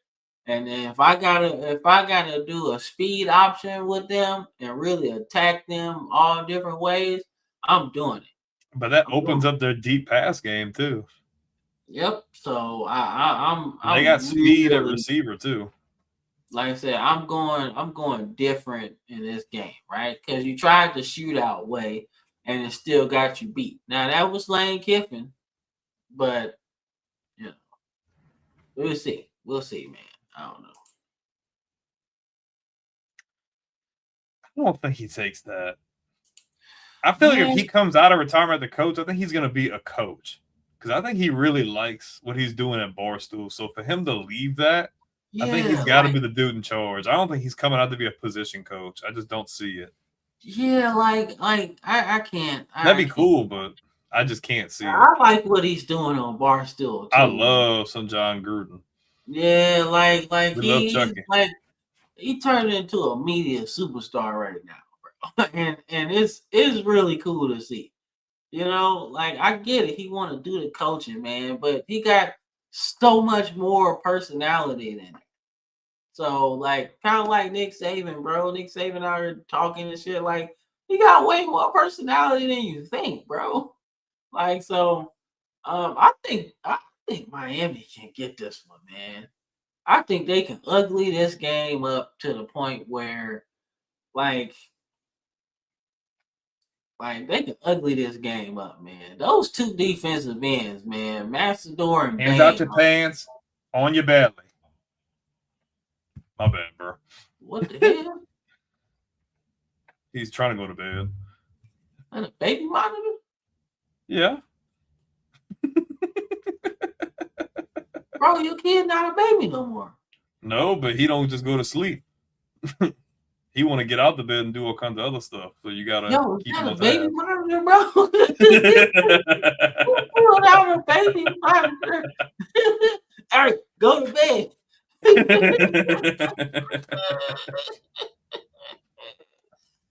And then if I gotta do a speed option with them and really attack them all different ways, I'm doing it. But that opens up their deep pass game too. Yep. So I'm They got speed at really, receiver too. like I said, I'm going different in this game, right? Because you tried the shootout way and it still got you beat. Now that was Lane Kiffin, but you know, we'll see. We'll see, man. I don't know. I don't think he takes that. I feel like if Yeah, he comes out of retirement as a coach, I think he's going to be a coach because I think he really likes what he's doing at Barstool. So for him to leave that, I think he's yeah, got to be the dude in charge. I don't think he's coming out to be a position coach. I just don't see it. I can't. That'd I be can't. cool, but I just can't see it. I like what he's doing on Barstool I too, man. love some John Gruden. Yeah, like We love he Chucky. like he turned into a media superstar right now, bro. And it's really cool to see. You know, like I get it. He want to do the coaching, man, but he got so much more personality than it. So like kind of like Nick Saban, bro. Nick Saban out here talking and shit. Like he got way more personality than you think, bro. Like so, I think Miami can get this one, man. I think they can ugly this game up to the point where like they can ugly this game up, man. Those two defensive ends, man, Matador and Hands out Bain. your pants, on your belly. My bad, bro. What the hell? He's trying to go to bed. And a baby monitor? Yeah. Bro, your kid not a baby no more. No, but he don't just go to sleep. He want to get out the bed and do all kinds of other stuff. So you gotta Yo, is keep that him a on baby tabs. monitor, bro? Who pulled out a baby monitor? Eric, go to bed.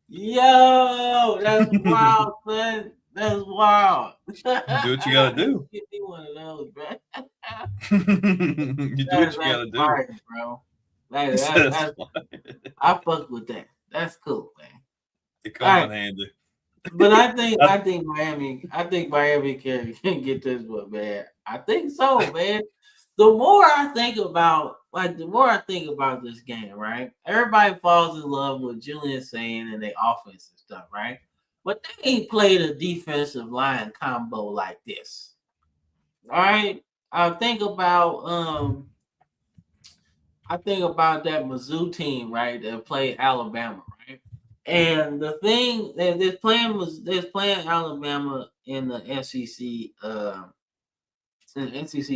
Yo, that's wild, son. That's wild. Do what you gotta do. Give me one of those, man. You do what you gotta do. Fire, bro. That's I fuck with that. That's cool, man. it comes in handy. But I think Miami can get this one, man. I think so, man. The more I think about this game, right? Everybody falls in love with Julian saying and their offense and stuff, right? But they ain't played a defensive line combo like this. All right. I think about that Mizzou team, right? That played Alabama, right? And the thing that they're playing Alabama in the SEC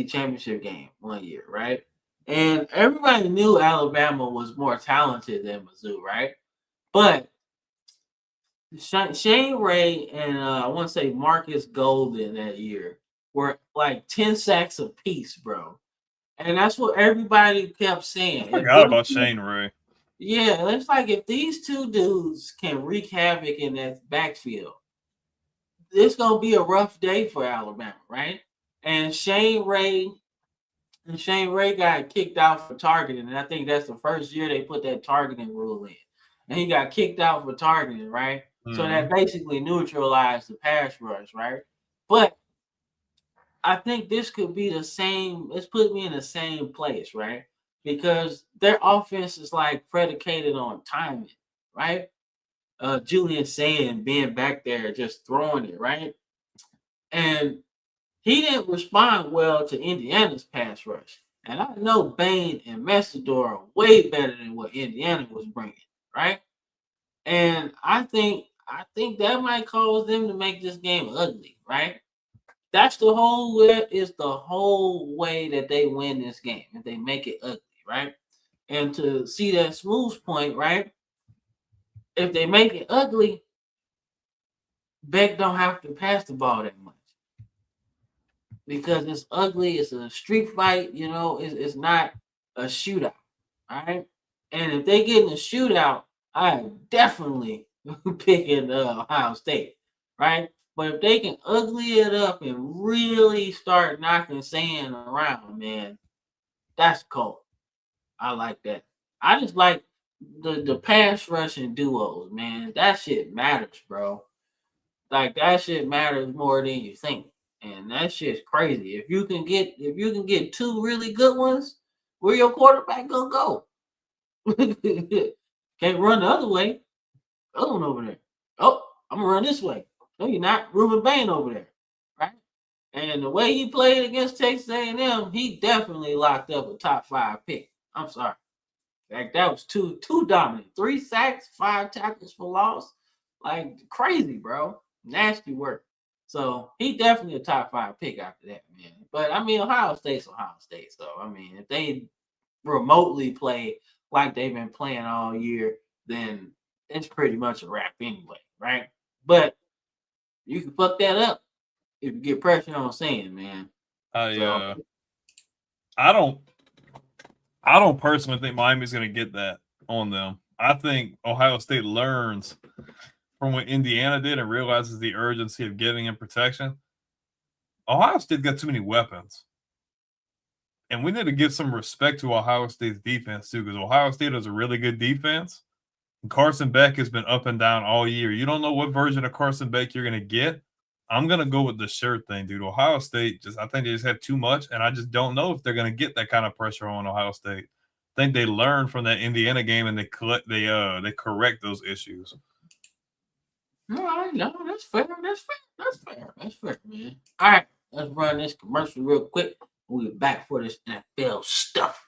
championship game one year, right? And everybody knew Alabama was more talented than Mizzou, right? But Shane Ray and I want to say Marcus Golden that year were like 10 sacks apiece, bro. And that's what everybody kept saying. I forgot about Shane Ray. Yeah, it's like if these two dudes can wreak havoc in that backfield, it's gonna be a rough day for Alabama, right? And Shane Ray got kicked out for targeting, and I think that's the first year they put that targeting rule in. And he got kicked out for targeting, right? So that basically neutralized the pass rush, right? But I think this could be the same. It's put me in the same place, right? Because their offense is like predicated on timing, right? Julian saying being back there just throwing it, right? And he didn't respond well to Indiana's pass rush. And I know Bain and Messidor are way better than what Indiana was bringing, right? And I think that might cause them to make this game ugly, right? That's the whole way that they win this game if they make it ugly, right? And to see that Smooth's point, right? If they make it ugly, Beck don't have to pass the ball that much because it's ugly. It's a street fight, you know. It's not a shootout, all right? And if they get in a shootout, I'm definitely picking Ohio State, right? But if they can ugly it up and really start knocking sand around, man, that's cold. I like that. I just like the pass rushing duos, man. That shit matters, bro. Like that shit matters more than you think. And that shit's crazy. If you can get two really good ones, where your quarterback gonna go? Can't run the other way. Other one over there. Oh, I'm gonna run this way. No, you're not. Ruben Bain over there, right? And the way he played against Texas A&M, he definitely locked up a top 5 pick. I'm sorry. Like that was too dominant. 3 sacks, 5 tackles for loss. Like crazy, bro. Nasty work. So he definitely a top 5 pick after that, man. But I mean, Ohio State's Ohio State. So I mean, if they remotely play like they've been playing all year, then it's pretty much a wrap anyway, right? But you can fuck that up if you get pressure on saying, man. I don't personally think Miami's going to get that on them. I think Ohio State learns from what Indiana did and realizes the urgency of giving him protection. Ohio State got too many weapons. And we need to give some respect to Ohio State's defense, too, because Ohio State has a really good defense. And Carson Beck has been up and down all year. You don't know what version of Carson Beck you're going to get. I'm going to go with the sure thing, dude. Ohio State, I think they just have too much, and I just don't know if they're going to get that kind of pressure on Ohio State. I think they learned from that Indiana game, and they correct those issues. All right, no, that's fair. That's fair, man. All right, let's run this commercial real quick. We'll be back for this NFL stuff.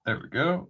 There we go.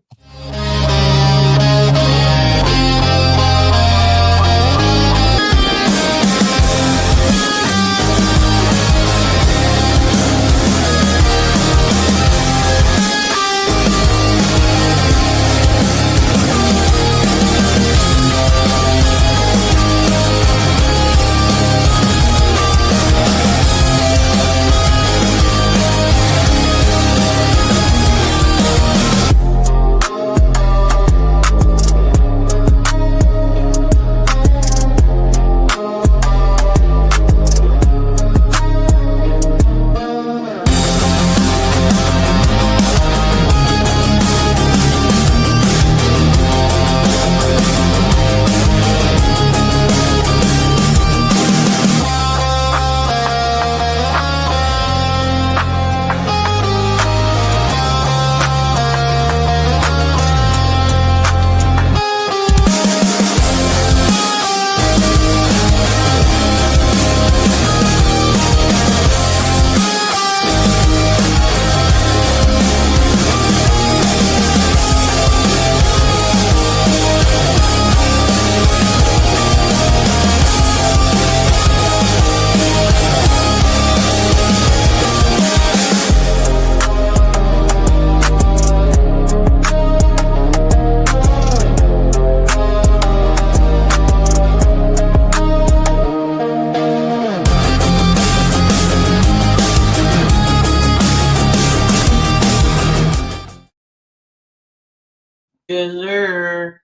Yes, sir.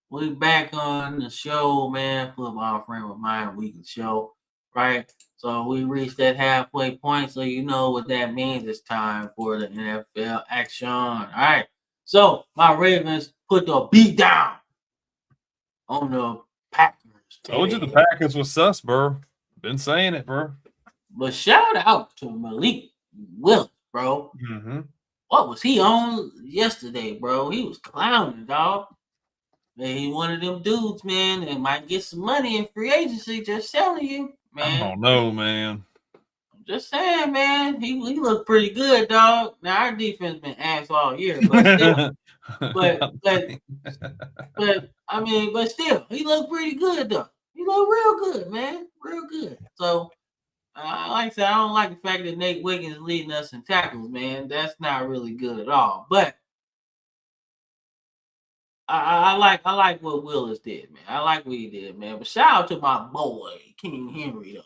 We back on the show, man. Football Frame of Mind Weekly Show, right? So we reached that halfway point, so you know what that means. It's time for the NFL action. All right. So my Ravens put the beat down on the Packers. Told you the Packers was sus, bro. Been saying it, bro. But shout out to Malik Willis, bro. Mm-hmm. What was he on yesterday, bro? He was clowning, dog. Man, he one of them dudes, man, that might get some money in free agency. Just telling you, man. I don't know, man. I'm just saying, man. He looked pretty good, dog. Now our defense been ass all year, but still, but still, he looked pretty good, though. He looked real good, man, real good. So. Like I said, I don't like the fact that Nate Wiggins is leading us in tackles, man. That's not really good at all. But I like what Willis did, man. I like what he did, man. But shout out to my boy King Henry,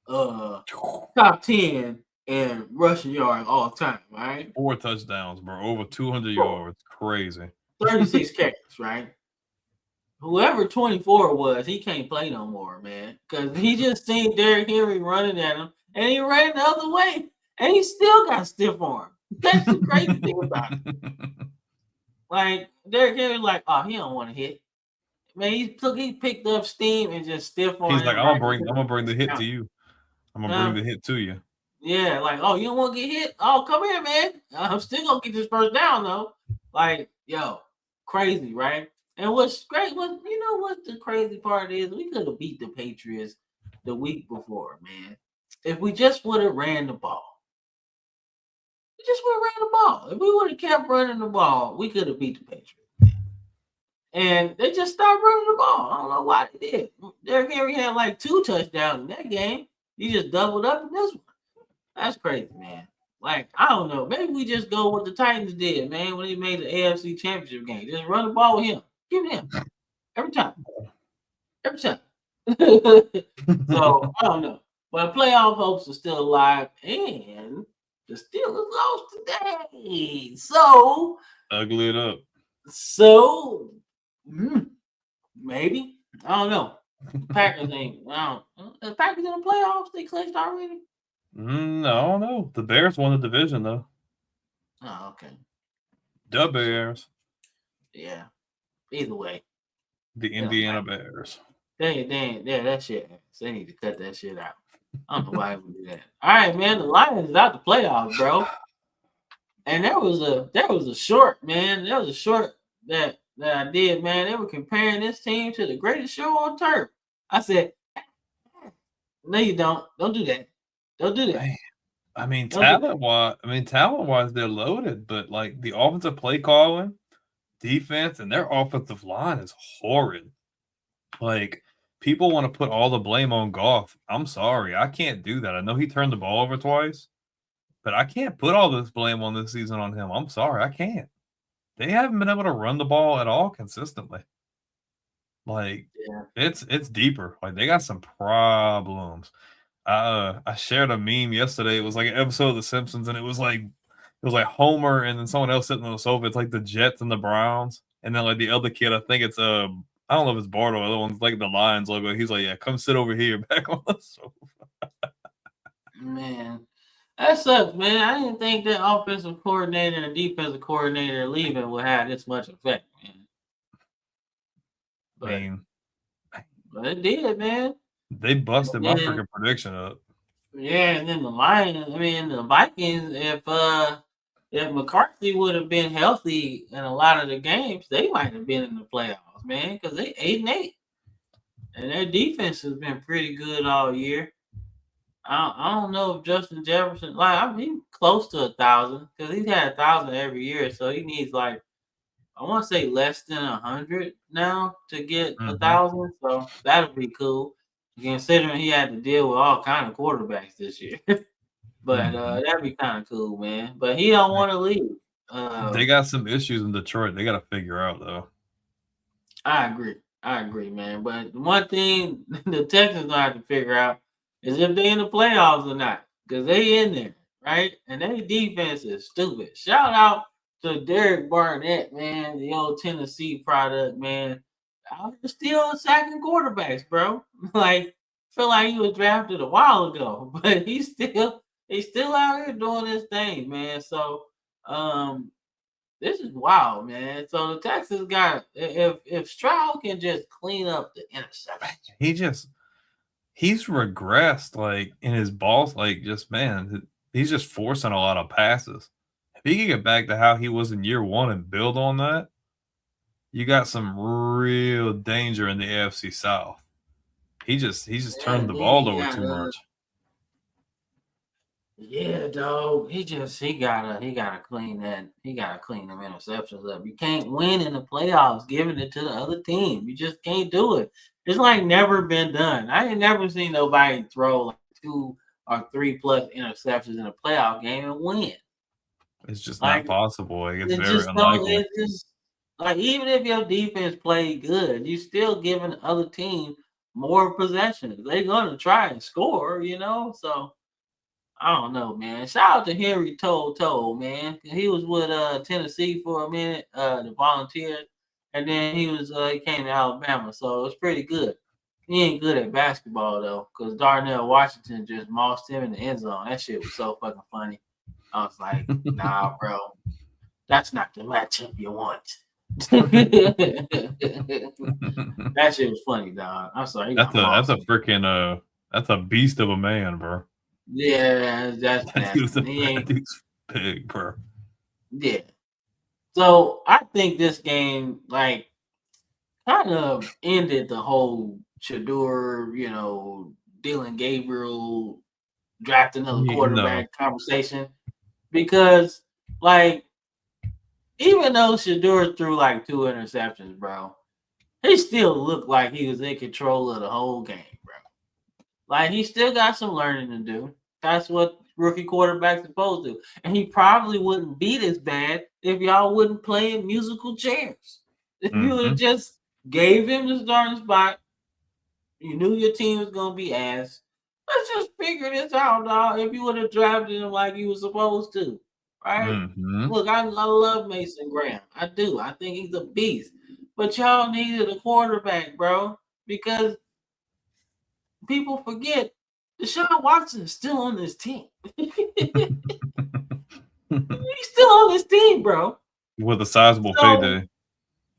though. Top 10 in rushing yards all time, right? 4 touchdowns, bro. Over 200 yards. Crazy. 36 catches, right? Whoever 24 was, he can't play no more, man. Because he just seen Derrick Henry running at him, and he ran the other way, and he still got stiff arm. That's the crazy thing about it. Like, Derrick Henry, like, oh, he don't want to hit. man, he picked up steam and just stiff on He's him. like, I'm gonna bring the hit to you. I'm gonna bring Huh? the hit to you. Yeah, like, oh, you don't want to get hit? Oh, come here, man. I'm still gonna get this first down though. Like, yo, crazy, right? And what's great was, you know what the crazy part is? We could have beat the Patriots the week before, man. If we just would have ran the ball. We just would have ran the ball. If we would have kept running the ball, we could have beat the Patriots. And they just stopped running the ball. I don't know why they did. Derrick Henry had like 2 touchdowns in that game. He just doubled up in this one. That's crazy, man. Like, I don't know. Maybe we just go what the Titans did, man, when they made the AFC Championship game. Just run the ball with him. Give it him. Every time. Every time. So, I don't know. But playoff hopes are still alive. And the Steelers lost today. So, Ugly it up. Maybe. I don't know. Packers ain't. The Packers in the playoffs, they clinched already? No, I don't know. The Bears won the division though. Oh, okay. The Bears. Yeah. Either way. The Indiana Bears. That shit. They need to cut that shit out. I don't know why we do that. All right, man. The Lions is out the playoffs, bro. And there was a short, man. There was a short that I did, man. They were comparing this team to the greatest show on turf. I said, no, you don't. Don't do that. Don't do that. Man. I mean, talent wise, they're loaded, but like the offensive play calling, defense, and their offensive line is horrid. Like, people want to put all the blame on Goff. I'm sorry, I can't do that. I know he turned the ball over twice, but I can't put all this blame on this season on him. I'm sorry, I can't. They haven't been able to run the ball at all consistently. Like, it's deeper. Like, they got some problems. I shared a meme yesterday. It was like an episode of The Simpsons, and it was like Homer and then someone else sitting on the sofa. It's like the Jets and the Browns, and then like the other kid, I think it's I don't know if it's Bardo. The other one's like the Lions logo. He's like, yeah, come sit over here, back on the sofa. Man, that sucks, man. I didn't think that offensive coordinator and defensive coordinator leaving would have this much effect, man. But it did, man. They busted my freaking prediction up. Yeah, and then the Vikings, if McCarthy would have been healthy in a lot of the games, they might have been in the playoffs, man, because they 8-8. And their defense has been pretty good all year. I don't know if Justin Jefferson, close to 1,000, because he's had 1,000 every year, so he needs I want to say less than 100 now to get 1,000. So that'll be cool, considering he had to deal with all kind of quarterbacks this year. But that'd be kind of cool, man. But he don't want to leave. They got some issues in Detroit. They got to figure out though. I agree, man. But one thing the Texans don't have to figure out is if they in the playoffs or not, because they in there, right? And their defense is stupid. Shout out to Derek Barnett, man, the old Tennessee product, man. Out here still sacking quarterbacks, bro. Like, feel like he was drafted a while ago, but he's still out here doing this thing, man. So, this is wild, man. So the Texans got if Stroud can just clean up the interceptions, he's regressed like in his balls, like he's just forcing a lot of passes. If he can get back to how he was in year one and build on that, you got some real danger in the AFC South. He just turned the ball over too much. Yeah, dog. He gotta clean that. He gotta clean them interceptions up. You can't win in the playoffs giving it to the other team. You just can't do it. It's like never been done. I ain't never seen nobody throw like 2 or 3 plus interceptions in a playoff game and win. It's just not possible. It's very unlikely. It's just like, even if your defense played good, you still giving the other team more possessions. They're gonna try and score, So I don't know, man. Shout out to Henry Toto, man. He was with Tennessee for a minute, the Volunteers, and then he came to Alabama, so it's pretty good. He ain't good at basketball though, because Darnell Washington just mossed him in the end zone. That shit was so fucking funny. I was like, nah, bro, that's not the matchup you want. That shit was funny, dog. I'm sorry. He got that's a mossed. freaking that's a beast of a man, bro. Yeah, that's That nasty. dude's big, bro. Yeah. So I think this game like kind of ended the whole Shadur, Dylan Gabriel draft another No. quarterback conversation because like even though Shadur threw like 2 interceptions, bro, he still looked like he was in control of the whole game, bro. Like he still got some learning to do. That's what rookie quarterbacks supposed to. And he probably wouldn't be this bad if y'all wouldn't play in musical chairs. If you would have Mhm. just gave him the starting spot, you knew your team was gonna be ass. Let's just figure this out, dog. If you would have drafted him like you were supposed to, right? Mhm. Look, I love Mason Graham. I do. I think he's a beast. But y'all needed a quarterback, bro, because people forget Deshaun Watson is still on this team. He's still on this team, bro. With a sizable So payday.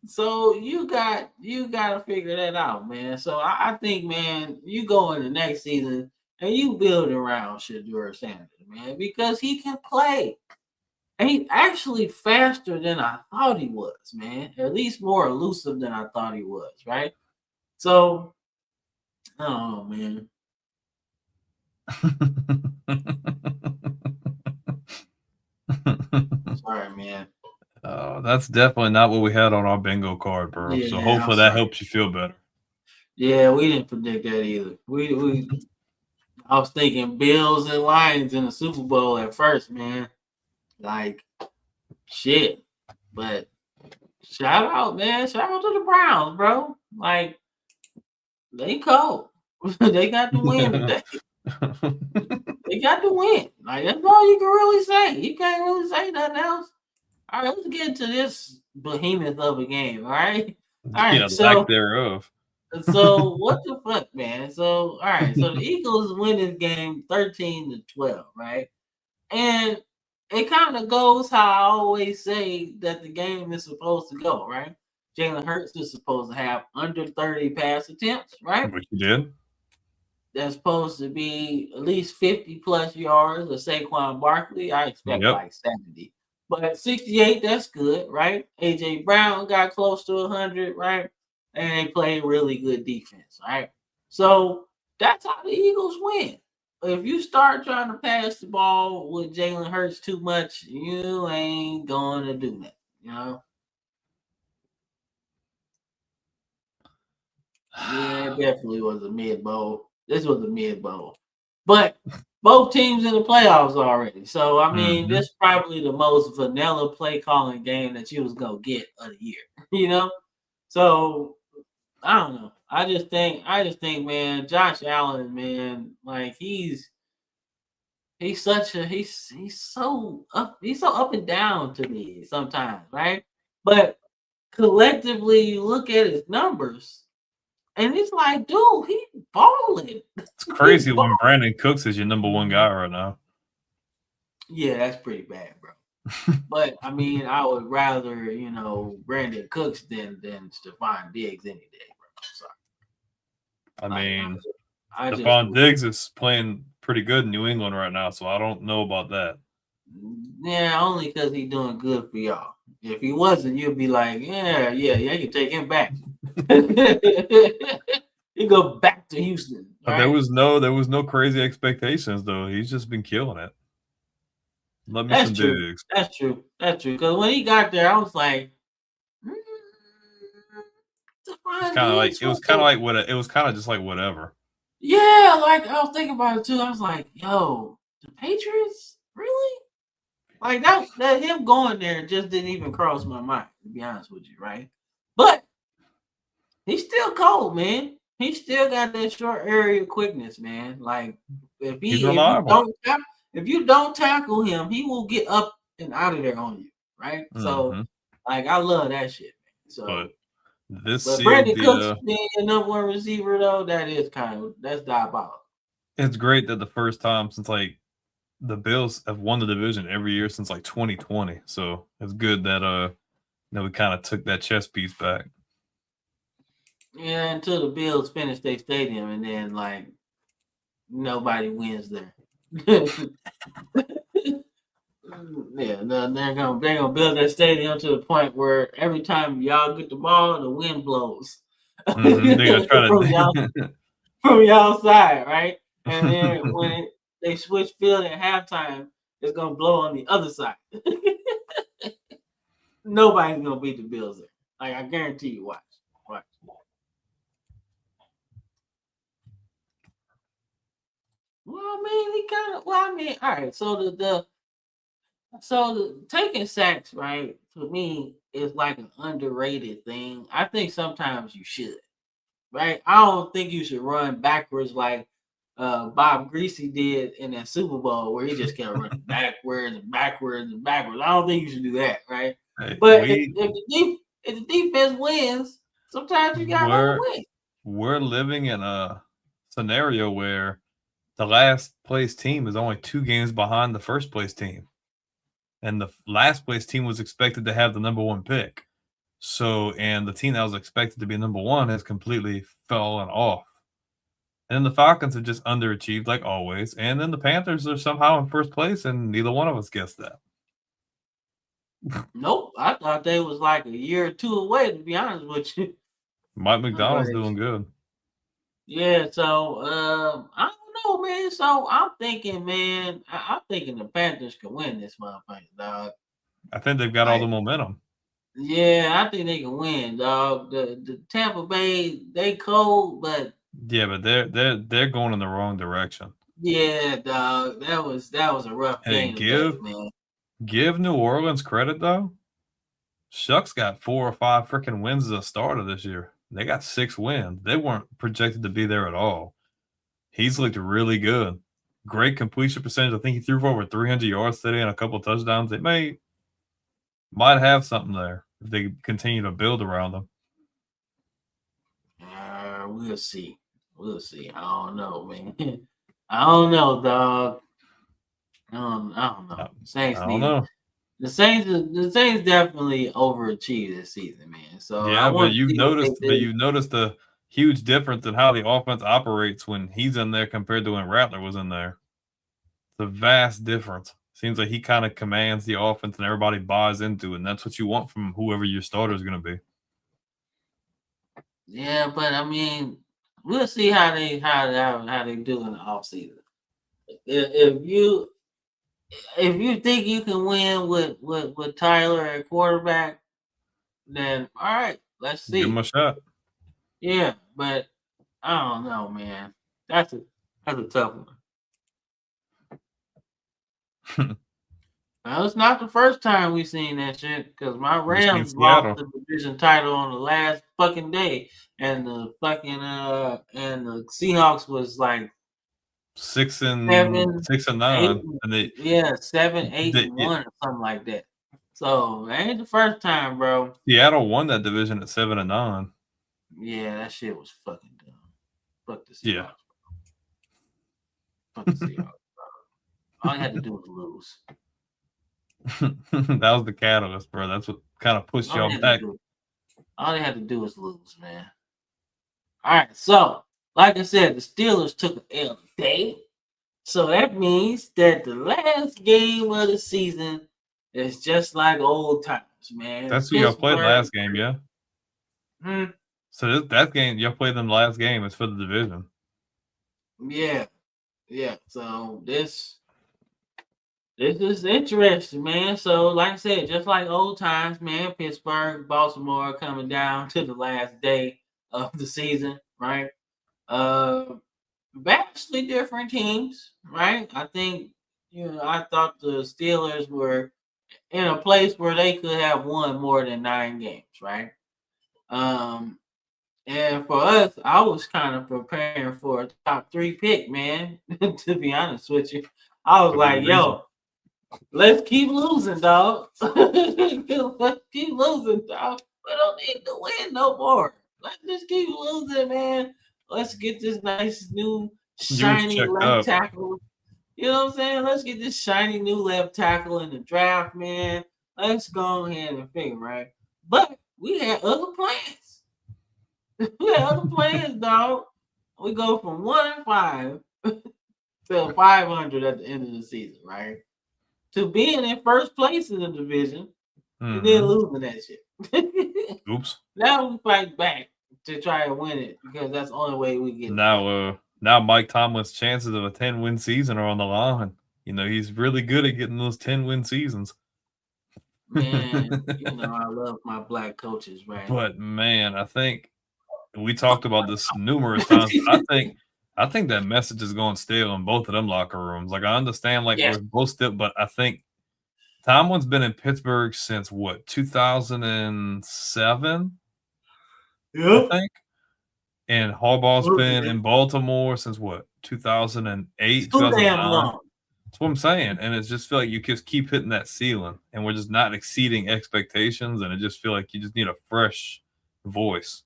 so you gotta figure that out, man. So I think, man, you go in the next season and you build around Shadur Sanders, man, because he can play. And he's actually faster than I thought he was, man. At least more elusive than I thought he was, right? So, oh man. Sorry, man. That's definitely not what we had on our bingo card, bro. So Yeah, I'm hopefully that sorry. helps you feel better. Yeah, we didn't predict that either. We I was thinking Bills and Lions in the Super Bowl at first, man. Like shit. But shout out, man. Shout out to the Browns, bro. Like they cold. They got the win today. They got the win. Like that's all you can really say. You can't really say nothing else. All right, let's get into this behemoth of a game. All right. All Yeah, right. lack So thereof. what the fuck, man? So all right. So the Eagles win this game 13-12, right? And it kind of goes how I always say that the game is supposed to go, right? Jalen Hurts is supposed to have under 30 pass attempts, right? What you did? That's supposed to be at least 50 plus yards of Saquon Barkley. I expect Yep. like 70. But at 68, that's good, right? AJ Brown got close to 100, right? And they play really good defense, right? So that's how the Eagles win. If you start trying to pass the ball with Jalen Hurts too much, you ain't going to do that, you know? Yeah, it definitely was a mid bowl. This was a mid bowl. But both teams in the playoffs already. So I mean, Mhm. this is probably the most vanilla play calling game that you was gonna get of the year, you know? So I don't know. I just think, man, Josh Allen, man, like he's such a he's so up and down to me sometimes, right? But collectively you look at his numbers and it's like, dude, he balling. It's He crazy when balling. Brandon Cooks is your number one guy right now. Yeah, that's pretty bad, bro. But I mean, I would rather, Brandon Cooks than Stephon Diggs any day, bro. Sorry. I Like mean, I just Stephon would. Diggs is playing pretty good in New England right now, so I don't know about that. Yeah, only because he's doing good for y'all. If he wasn't, you'd be like, yeah, you can take him back. You go back to Houston, But there right? was no crazy expectations though. He's just been killing it. Love me That's some true. Diggs. That's true. That's true. Because when he got there, I was like, mm, It's Stephon kind of like Diggs, it was what kind of the like what it was kind of just like whatever. Yeah, like I was thinking about it too. I was like, yo, the Patriots? Really? Like that him going there just didn't even cross my mind, to be honest with you, right? But he's still cold, man. He still got that short area quickness, man. Like if He's he reliable. if you don't tackle him, he will get up and out of there on you, right? So Hmm. like I love that shit, man. But So this but sealed Brandon the. Cooks being the number one receiver though, that's diabolical. It's great that the first time since like the Bills have won the division every year since like 2020. So it's good that Then we kind of took that chess piece back. Yeah, until the Bills finish their stadium, and then like nobody wins there. Yeah, they're gonna build that stadium to the point where every time y'all get the ball, the wind blows They're gonna try to from y'all side, right? And then when they switch field at halftime, it's gonna blow on the other side. Nobody's gonna beat the Bills there. Like I guarantee you. Watch. Well, I mean, he kind of. Well, I mean, all right. So the taking sacks, right? To me, is like an underrated thing. I think sometimes you should, right? I don't think you should run backwards like Bob Greasy did in that Super Bowl, where he just kept running backwards and backwards and backwards. I don't think you should do that, right? Hey, But if the defense wins, sometimes you gotta win. We're living in a scenario where the last place team is only 2 games behind the first place team. And the last place team was expected to have the number 1 pick. So, and the team that was expected to be number 1 has completely fallen off. And then the Falcons have just underachieved like always. And then the Panthers are somehow in first place, and neither one of us guessed that. Nope. I thought they was like a year or 2 away, to be honest with you. Mike McDonald's doing good. Yeah, so I don't know, man. So I'm thinking, man, I'm thinking the Panthers can win this motherfucker, dog. I think they've got all the momentum. Yeah, I think they can win, dog. The Tampa Bay, they cold, but yeah, but they're going in the wrong direction. Yeah, dog. That was a rough game today, man. Give New Orleans credit though. Shucks got 4 or 5 freaking wins as a starter this year. They got 6 wins. They weren't projected to be there at all. He's looked really good. Great completion percentage. I think he threw for over 300 yards today and a couple of touchdowns. They might have something there if they continue to build around them. We'll see. We'll see. I don't know, man. I don't know, dog. I don't know. Saints I don't know. The Saints definitely overachieved this season, man. So yeah, but you've noticed the huge difference in how the offense operates when he's in there compared to when Rattler was in there. It's a vast difference. Seems like he kind of commands the offense and everybody buys into it, and that's what you want from whoever your starter is going to be. Yeah, but I mean, we'll see how they do in the offseason. If you think you can win with Tyler at quarterback, then all right, let's see. Give him a shot. Yeah, but I don't know, man. That's a tough one. Well, it's not the first time we've seen that shit, because my Rams lost the division title on the last fucking day, and the fucking and the Seahawks was like 6-9, 7, 8, and 1 or something like that. So that ain't the first time, bro. Seattle won that division at 7-9. Yeah, that shit was fucking dumb. Fuck the Seahawks. Yeah. Fuck the Seahawks, bro. All you had to do was lose. That was the catalyst, bro. That's what kind of pushed y'all back. All they had to do was lose, man. All right, so like I said, the Steelers took an L today. So that means that the last game of the season is just like old times, man. That's who y'all played last game, yeah? So that game, y'all played them last game. It's for the division. Yeah. So this is interesting, man. So like I said, just like old times, man, Pittsburgh, Baltimore coming down to the last day of the season, right? Vastly different teams, right? I think, I thought the Steelers were in a place where they could have won more than 9 games, right? And for us, I was kind of preparing for a top 3 pick, man, to be honest with you. I was like, yo, let's keep losing, dog. Let's keep losing, dog. We don't need to win no more. Let's just keep losing, man. Let's get this nice new shiny left tackle. You know what I'm saying? Let's get this shiny new left tackle in the draft, man. Let's go ahead and figure, right? But we had other plans. We had other plans, dog. We go from 1-5 to 500 at the end of the season, right? To being in first place in the division, and then losing that shit. Oops. Now we fight back to try to win it because that's the only way we get. Now Mike Tomlin's chances of a 10-win season are on the line. You know, he's really good at getting those 10-win seasons. Man, you know, I love my black coaches, man. But man, I think we talked about this numerous times. I think that message is going stale in both of them locker rooms. Like, I understand, like, we're both still, but I think Tomlin's been in Pittsburgh since what, 2007? Yeah. I think. And Harbaugh's been in Baltimore since what, 2008, 2009? That's what I'm saying. And it just feel like you just keep hitting that ceiling and we're just not exceeding expectations. And it just feel like you just need a fresh voice,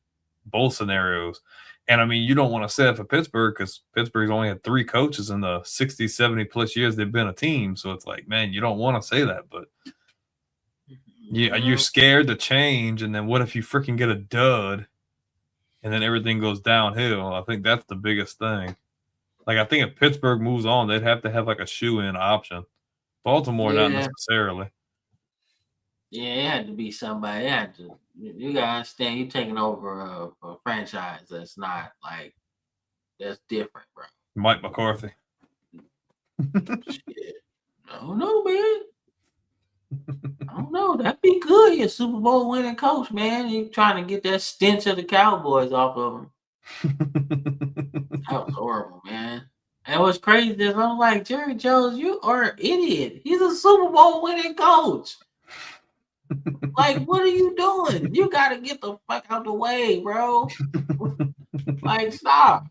both scenarios. And I mean, you don't want to say that for Pittsburgh because Pittsburgh's only had 3 coaches in the 60, 70 plus years they've been a team. So it's like, man, you don't want to say that, but you're scared to change. And then what if you freaking get a dud and then everything goes downhill? I think that's the biggest thing. Like, I think if Pittsburgh moves on, they'd have to have like a shoe-in option. Baltimore, not necessarily. Yeah, it had to be somebody. It had to. You gotta understand, you're taking over a franchise that's not like that's different, bro. Mike McCarthy. Shit. I don't know, man. I don't know. That'd be good. You're a Super Bowl winning coach, man. You're trying to get that stench of the Cowboys off of him. That was horrible, man. And what's crazy is I'm like, Jerry Jones, you are an idiot. He's a Super Bowl winning coach. Like, what are you doing? You got to get the fuck out the way, bro. Like, stop.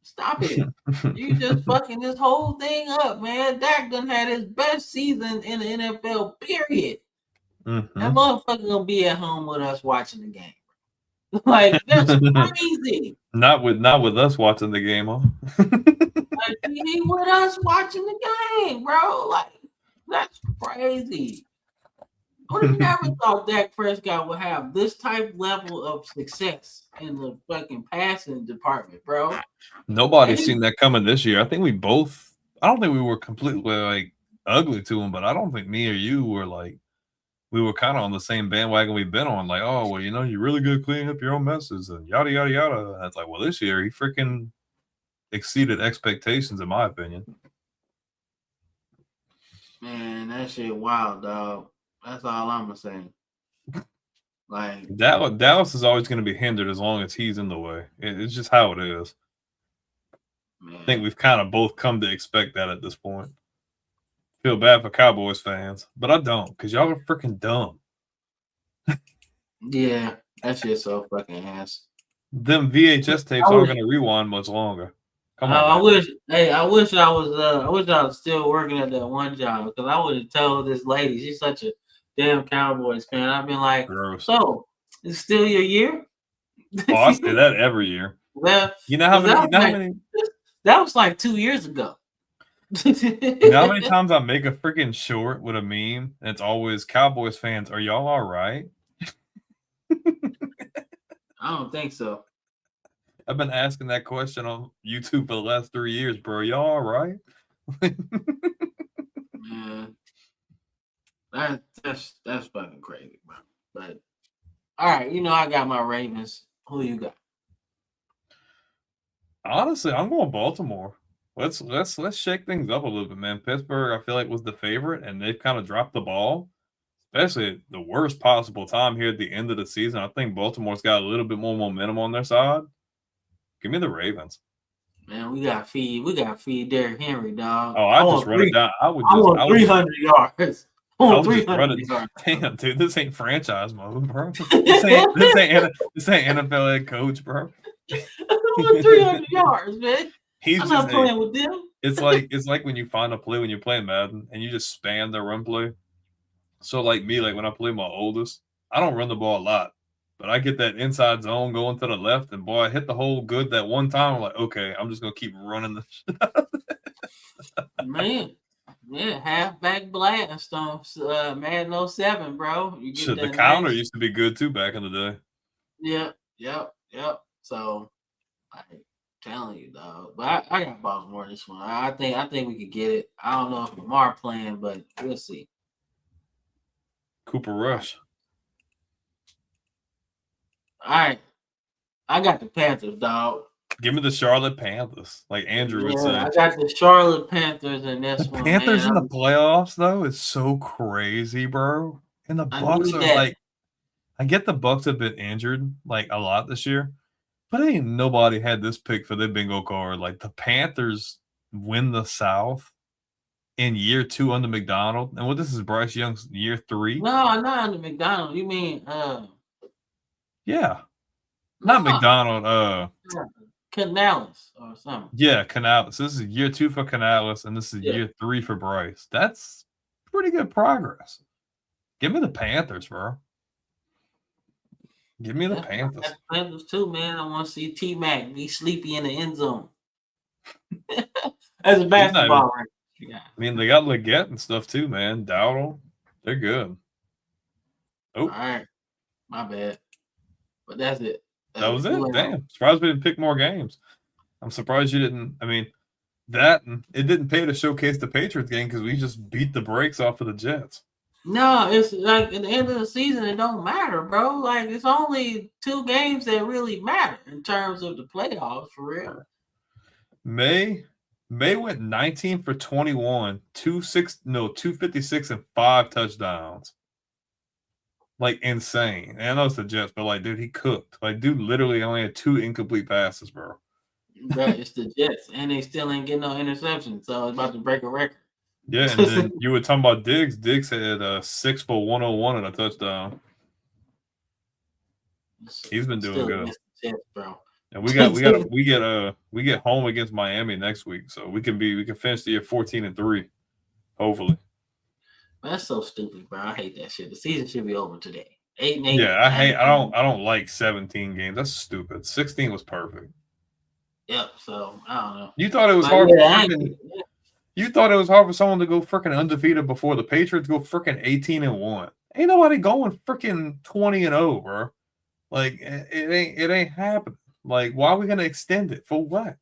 Stop it. You just fucking this whole thing up, man. Dak done had his best season in the NFL, period. That motherfucker gonna be at home with us watching the game. Like, that's crazy. Not with us watching the game, huh? Like, he with us watching the game, bro. Like, that's crazy. I would have never thought Dak Prescott would have this type level of success in the fucking passing department, bro. Nobody's seen that coming this year. I think I don't think we were completely like ugly to him, but I don't think me or you were like, we were kind of on the same bandwagon we've been on. Like, oh, well, you know, you're really good at cleaning up your own messes and yada, yada, yada. And it's like, well, this year he freaking exceeded expectations, in my opinion. Man, that shit wild, dog. That's all I'm gonna say. Like, Dallas is always going to be hindered as long as he's in the way. It's just how it is. Man. I think we've kind of both come to expect that at this point. Feel bad for Cowboys fans, but I don't, because y'all are freaking dumb. Yeah, that shit's so fucking ass. Them VHS tapes aren't going to rewind much longer. Come on. I wish I was still working at that one job because I would have told this lady, she's such a damn Cowboys fan. I've been like, gross. So it's still your year? Oh, I say that every year. Well, you know how many? That was like 2 years ago. You know how many times I make a freaking short with a meme and it's always Cowboys fans, are y'all all right? I don't think so. I've been asking that question on YouTube for the last 3 years, bro. Y'all all right? Man, that's fucking crazy, bro. But all right, you know I got my Ravens. Who you got? Honestly, I'm going Baltimore. Let's shake things up a little bit, man. Pittsburgh, I feel like, was the favorite, and they've kind of dropped the ball, especially at the worst possible time here at the end of the season. I think Baltimore's got a little bit more momentum on their side. Give me the Ravens. Man, we got feed Derrick Henry, dog. Oh, I just run it down. I want 300 yards. I want 300 yards. Damn, dude, this ain't franchise mode, bro. This ain't NFL head coach, bro. I want 300 yards, man. I'm not playing with them. It's like when you find a play when you're playing Madden and you just spam the run play. So like me, like when I play my oldest, I don't run the ball a lot, but I get that inside zone going to the left, and boy, I hit the hole good that one time. I'm like, okay, I'm just gonna keep running the shit. Yeah, halfback blast on Madden 07, bro. You get Shit, the that counter nice. used to be good too back in the day. Yep. So I telling you, dog. But I got Baltimore this one. I think we could get it. I don't know if Lamar playing, but we'll see. Cooper Rush. All right. I got the Panthers, dog. Give me the Charlotte Panthers, like Andrew would Yeah, say. I got the Charlotte Panthers in this The one, Panthers in the man. playoffs, though, is so crazy, bro. And the I Bucks need are that. like, I get the Bucks have been injured like a lot this year, but ain't nobody had this pick for their bingo card. Like the Panthers win the South in year 2 under McDonald, and what this is Bryce Young's year 3. No, not under McDonald. You mean Yeah, not no, McDonald. Canales or something. Yeah, Canales. This is year 2 for Canales, and this is Yeah. year 3 for Bryce. That's pretty good progress. Give me the Panthers, bro. Give me the Panthers. That's Panthers too, man. I want to see T Mac be sleepy in the end zone. As a basketball record. Yeah. I mean, they got Leggett and stuff too, man. Dowdle, they're good. Oh, All right. My bad. But that's it. that was it. Damn. Surprised we didn't pick more games. I'm surprised you didn't. I mean, that and it didn't pay to showcase the Patriots game because we just beat the brakes off of the Jets. No, it's like at the end of the season, it don't matter, bro. Like it's only 2 games that really matter in terms of the playoffs for real. May went 19 for 21, 256 and 5 touchdowns. Like insane. And I know it's the Jets, but like, dude, he cooked. Like, dude, literally only had 2 incomplete passes, bro. Bro, it's the Jets, and they still ain't getting no interceptions, so it's about to break a record. Yeah, and then you were talking about Diggs. Diggs had 6 for 101 and a touchdown. He's been doing good. Jets, bro. And we get home against Miami next week, so we can finish the year 14-3, hopefully. That's so stupid, bro. I hate that shit. The season should be over today. 8-8. Yeah, I don't like 17 games. That's stupid. 16 was perfect. Yep. So I don't know. You thought it was hard. You thought it was hard for someone to go freaking undefeated before the Patriots go freaking 18-1. Ain't nobody going freaking 20-0, bro. Like it ain't happening. Like, why are we gonna extend it for what?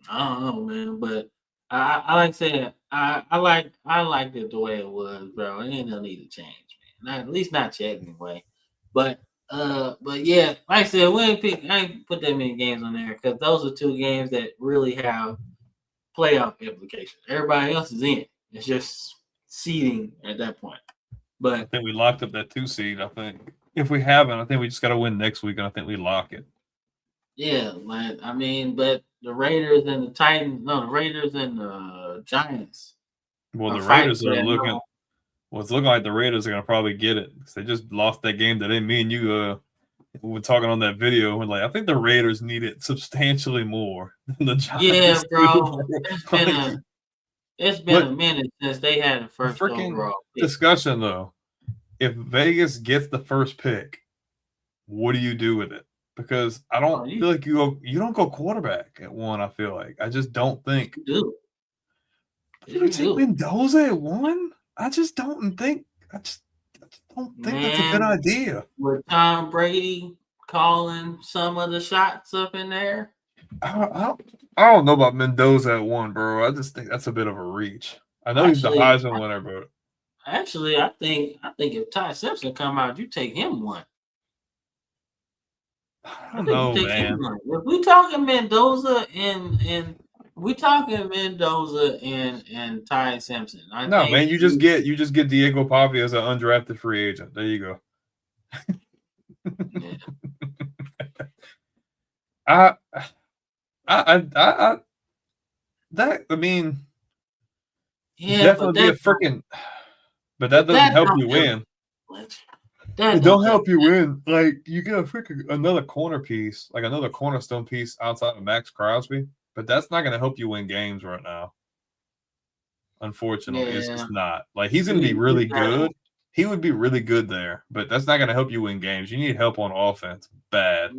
I don't know, man. But I like saying I liked it the way it was, bro. It ain't no need to change, man. At least not yet, anyway. But yeah, like I said, I ain't put that many games on there because those are 2 games that really have playoff implications. Everybody else is in. It's just seeding at that point. But I think we locked up that 2 seed. I think if we haven't, I think we just got to win next week, and I think we lock it. Yeah, like I mean, but the Raiders and the Raiders and the Giants. Well, the Raiders are looking. Well, it's looking like the Raiders are gonna probably get it because they just lost that game today. Me and you were talking on that video, and like I think the Raiders need it substantially more than the Giants. Yeah, bro. It's been a minute since they had the first overall pick. Discussion though. If Vegas gets the first pick, what do you do with it? Because I don't feel like you don't go quarterback at 1. I feel like I just don't think. You do. Take Mendoza at 1? I just don't think. I just don't think that's a good idea. With Tom Brady calling some of the shots up in there. I don't know about Mendoza at 1, bro. I just think that's a bit of a reach. I know he's the Heisman winner, but actually, I think if Ty Simpson come out, you take him 1. I don't know, man. If we talking Mendoza and Ty Simpson, man, you just get Diego Pavi as an undrafted free agent. There you go. Yeah. Definitely be a freaking. But that doesn't help you win. It don't help you win. Like you get a freaking another corner piece, like another cornerstone piece outside of Max Crosby, but that's not going to help you win games right now. Unfortunately, it's just not. Like he's going to be really good. He would be really good there, but that's not going to help you win games. You need help on offense, bad.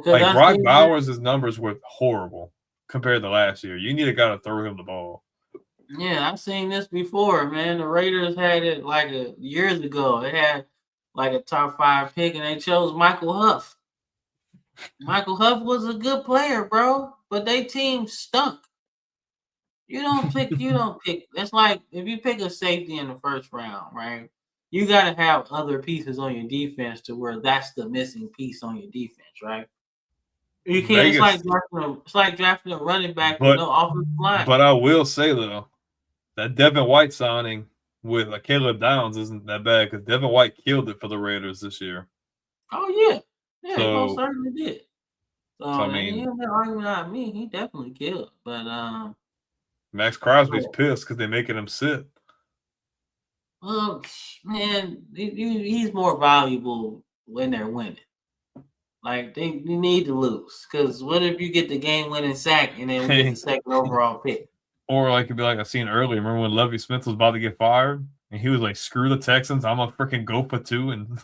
Like Brock Bowers' numbers were horrible compared to last year. You need a guy to throw him the ball. Yeah, I've seen this before, man. The Raiders had it like years ago. They had like a top 5 pick, and they chose Michael Huff. Michael Huff was a good player, bro, but they team stunk. You don't pick. You don't pick. That's like if you pick a safety in the first round, right? You got to have other pieces on your defense to where that's the missing piece on your defense, right? You can't. It's Vegas, like drafting a running back with but no offensive line. I will say though that Devin White signing with Caleb Downs isn't that bad because Devin White killed it for the Raiders this year. Oh yeah, yeah, he most So, certainly did. So I and he mean, ain't been arguing out me. He definitely killed. But Max Crosby's oh, pissed because they're making him sit. well, man, he's more valuable when they're winning. Like they need to lose because what if you get the game-winning sack and then we get the second overall pick? Or like it'd be like I seen earlier. Remember when Lovie Smith was about to get fired and he was like, "Screw the Texans, I'm gonna freaking go for 2." And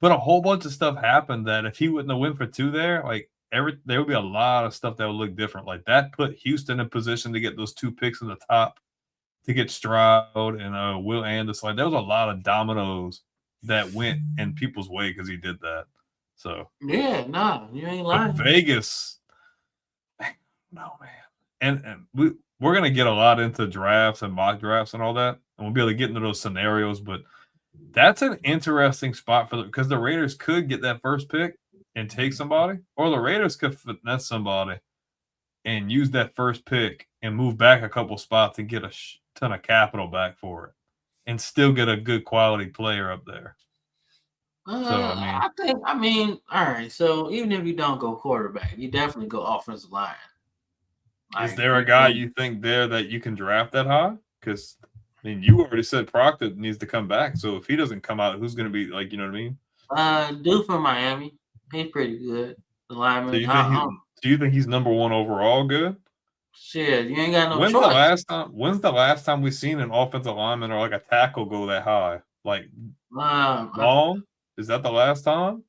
but a whole bunch of stuff happened that if he wouldn't have went for 2 there, like there would be a lot of stuff that would look different. Like that put Houston in position to get those 2 picks in the top to get Stroud and Will Anderson. Like there was a lot of dominoes that went in people's way because he did that. So Yeah, nah, you ain't but lying. Vegas, no man, and we're gonna get a lot into drafts and mock drafts and all that, and we'll be able to get into those scenarios. But that's an interesting spot for because the Raiders could get that first pick and take somebody, or the Raiders could finesse somebody and use that first pick and move back a couple spots and get a ton of capital back for it, and still get a good quality player up there. So I mean, all right. So even if you don't go quarterback, you definitely go offensive line. is Like there a guy you think there that you can draft that high? Because I mean, you already said Proctor needs to come back. So if he doesn't come out, who's going to be like, you know what I mean? Dude from Miami, he's pretty good. The So lineman. do you think he's number 1 overall? Good. Shit, you ain't got no When's choice. the last time? When's the last time we seen an offensive lineman or like a tackle go that high? Like long? Is that the last time?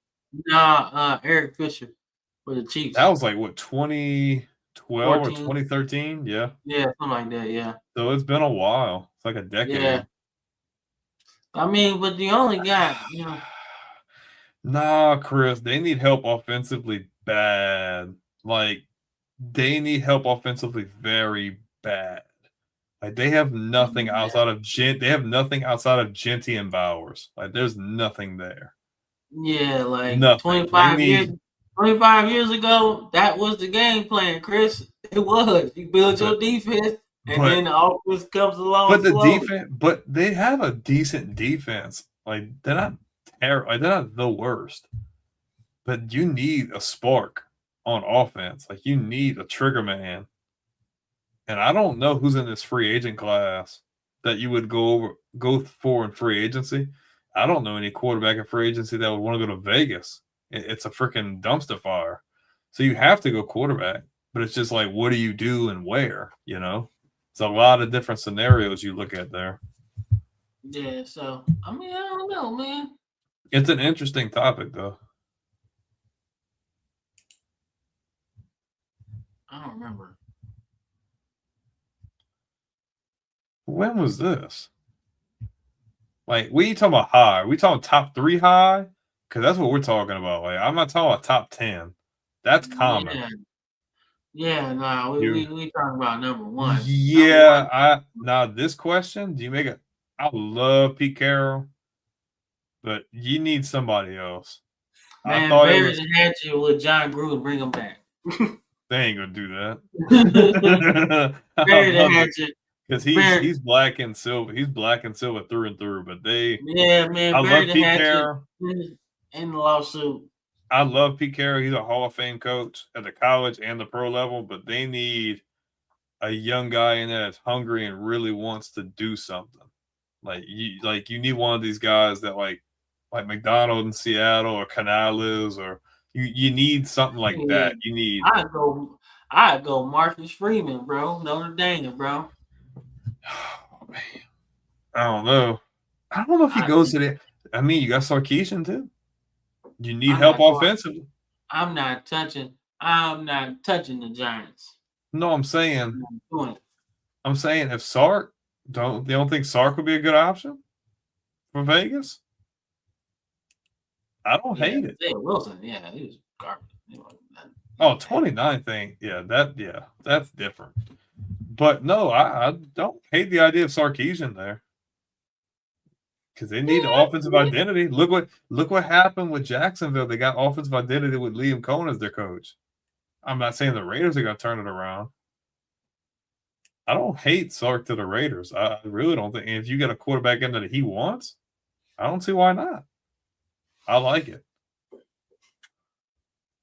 Nah, Eric Fisher for the Chiefs. That was like what 2012 or 14. 2013? Yeah. Yeah, something like that. Yeah. So it's been a while. It's like a decade. Yeah. I mean, but the only guy, you know. Nah, Chris, they need help offensively bad. Like they need help offensively very bad. Like they have nothing outside of They have nothing outside of Genty and Bowers. Like there's nothing there. Yeah, like Nothing. 25 years ago, that was the game plan, Chris. It was. You build your defense, and then the offense comes along. But they have a decent defense. Like they're not terrible. Like, they're not the worst. But you need a spark on offense. Like you need a trigger man. And I don't know who's in this free agent class that you would go for in free agency. I don't know any quarterback in free agency that would want to go to Vegas. It's a freaking dumpster fire. So you have to go quarterback, but it's just like, what do you do and where? You know, it's a lot of different scenarios you look at there. Yeah. So I mean, I don't know, man. It's an interesting topic, though. I don't remember. When was this? Like, we talking about high? Are we talking top 3 high? Because that's what we're talking about. Like, I'm not talking about top 10. That's common. Yeah, nah, we talking about number 1. Yeah, now this question, do you make it? I love Pete Carroll, but you need somebody else. Man, I thought Barry had you with John Gruden, bring him back. They ain't gonna do that. Barry had you. Because he's black and silver. He's black and silver through and through. But man, I love Pete Carroll in the lawsuit. I love Pete Carroll. He's a Hall of Fame coach at the college and the pro level. But they need a young guy in there that's hungry and really wants to do something. Like you need one of these guys that like McDonald in Seattle or Canales or you need something like that. You need. I'd go Marcus Freeman, bro. Notre Dame, bro. Oh, man. I don't know if he goes to the. I mean, you got Sarkisian too. You need help offensively. I'm not touching the Giants. No, I'm saying I'm saying if Sark they don't think Sark would be a good option for Vegas? I don't hate it. Zay Wilson, he was garbage. Oh, 29 thing. Yeah, that's different. But no, I don't hate the idea of Sarkisian there. Because they need offensive identity. Look what happened with Jacksonville. They got offensive identity with Liam Cohen as their coach. I'm not saying the Raiders are going to turn it around. I don't hate Sark to the Raiders. I really don't think. And if you get a quarterback in that he wants, I don't see why not. I like it.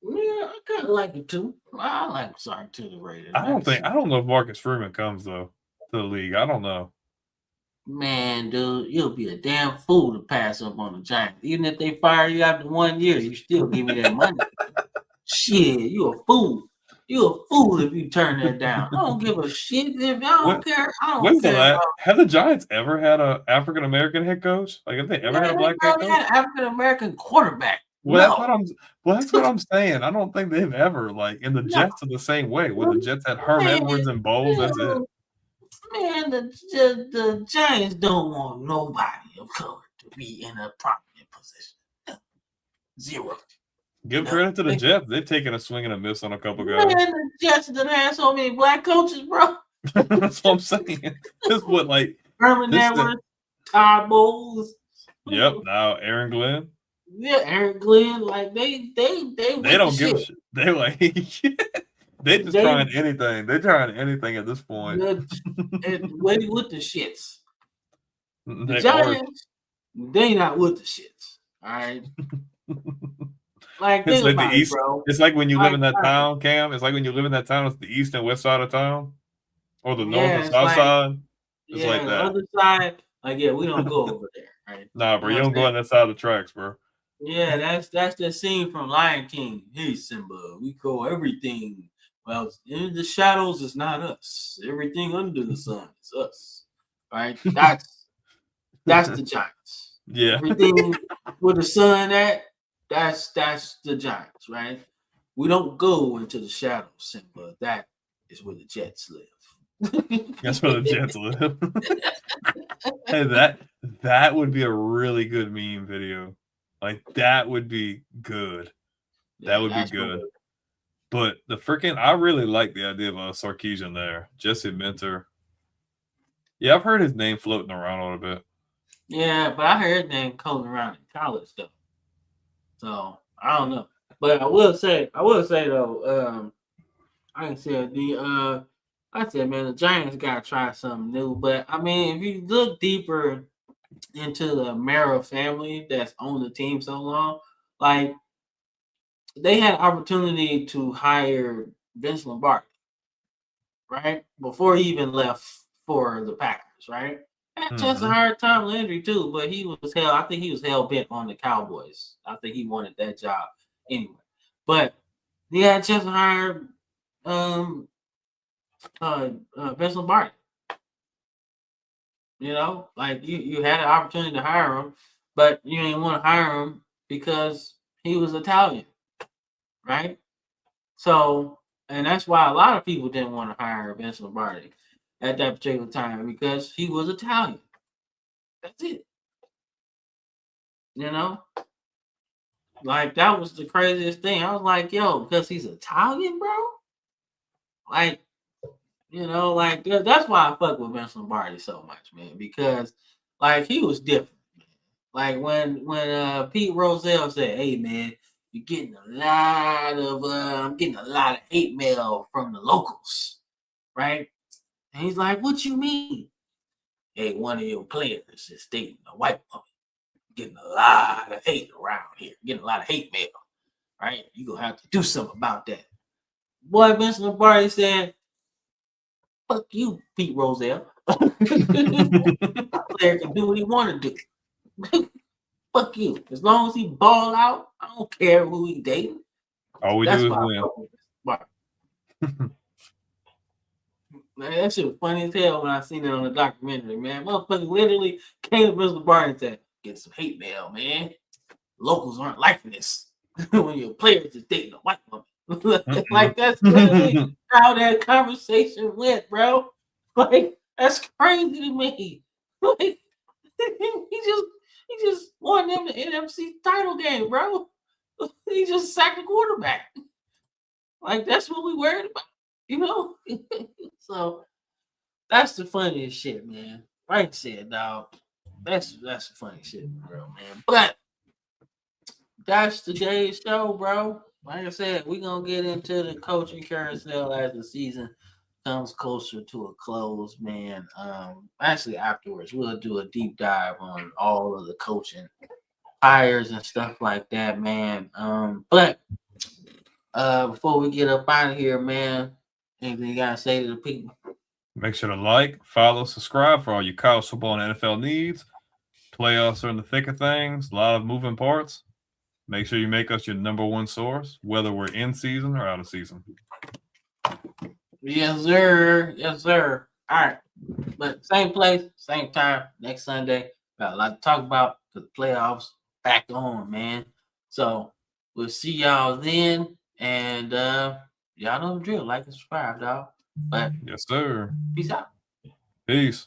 Yeah, I kind of like it too. I like Sark to the Raiders. I don't know if Marcus Freeman comes though to the league. I don't know. Man, dude, you'll be a damn fool to pass up on the Giants. Even if they fire you after 1 year, you still give me that money. Shit, you a fool. You a fool if you turn that down. I don't give a shit if I don't care. I don't care. Have the Giants ever had an African American head coach? Like, have they ever had a black head coach? Had an African American quarterback. Well, that's what I'm saying. I don't think they've ever and the Jets are the same way. Where the Jets had Herm Edwards and Bowles, that's it. Man, the Giants don't want nobody of color to be in a prominent position. Zero. Give credit to the Jets. They've taken a swing and a miss on a couple guys. Man, the Jets done had so many black coaches, bro. That's what I'm saying. This what Herman Edwards, Todd Bowles. Yep. Now Aaron Glenn. Yeah, Aaron Glenn. They don't give a shit. They just trying anything. They're trying anything at this point. Wait with the shits. The Giants, they not with the shits. All right. It's like the east, bro. It's like when you live in that town, Cam. It's like when you live in that town. It's the east and west side of town, or the north and south side. It's like that. The other side, we don't go over there, right? Nah, bro, you don't go on that side of the tracks, bro. Yeah, that's the scene from Lion King. Hey, Simba, we call everything. Well, in the shadows is not us. Everything under the sun is us, right? That's the Giants. Yeah. Everything with the sun at. That's the Giants, right? We don't go into the shadows, Simba. That is where the Jets live. That's where the Jets live. Hey, that would be a really good meme video. That would be good. That would be good. Cool. But I really like the idea of Sarkisian there. Jesse Minter. Yeah, I've heard his name floating around a little bit. Yeah, but I heard his name floating around in college though. So I don't know. But I will say though, I said man, the Giants gotta try something new. But I mean, if you look deeper into the Mara family that's owned the team so long, they had opportunity to hire Vince Lombardi, right? Before he even left for the Packers, right? Had a chance to hire Tom Landry too, but I think he was hell bent on the Cowboys. I think he wanted that job anyway. But he had a chance to hire Vince Lombardi. You know, you had an opportunity to hire him, but you didn't want to hire him because he was Italian, right? So, and that's why a lot of people didn't want to hire Vince Lombardi at that particular time, because he was Italian. That's it. You know? That was the craziest thing. I was like, yo, because he's Italian, bro? That's why I fuck with Vince Lombardi so much, man, because, he was different. When Pete Rozelle said, hey, man, you're getting I'm getting a lot of hate mail from the locals, right? And he's like, what you mean? Hey, one of your players is dating a white woman. Getting a lot of hate around here. Getting a lot of hate mail. Right? You're going to have to do something about that. Boy, Vince Lombardi said, fuck you, Pete Rozelle. My player can do what he want to do. Fuck you. As long as he ball out, I don't care who he dating. All we do is win. Man, that shit was funny as hell when I seen it on the documentary, man. Motherfucker literally came to Vince Lombardi and said, get some hate mail, man. Locals aren't liking this. When your players is dating a white woman. That's literally how that conversation went, bro. Like that's crazy to me. Like he just won them the NFC title game, bro. He just sacked the quarterback. Like that's what we worried about, you know. So that's the funniest shit, man. Like I said, dog. That's the funny shit, bro, man. But that's today's show, bro. Like I said, we're gonna get into the coaching carousel as the season comes closer to a close, man. Actually afterwards, we'll do a deep dive on all of the coaching hires and stuff like that, man. But before we get up out of here, man, anything you gotta say to the people? Make sure to like, follow, subscribe for all your college football and NFL needs. Playoffs are in the thick of things. A lot of moving parts. Make sure you make us your number one source, whether we're in season or out of season. Yes, sir. Yes, sir. All right. But same place, same time, next Sunday. Got a lot to talk about because the playoffs back on, man. So we'll see y'all then. And y'all know the drill. Like and subscribe, dog. But Yes, sir. peace out. Peace.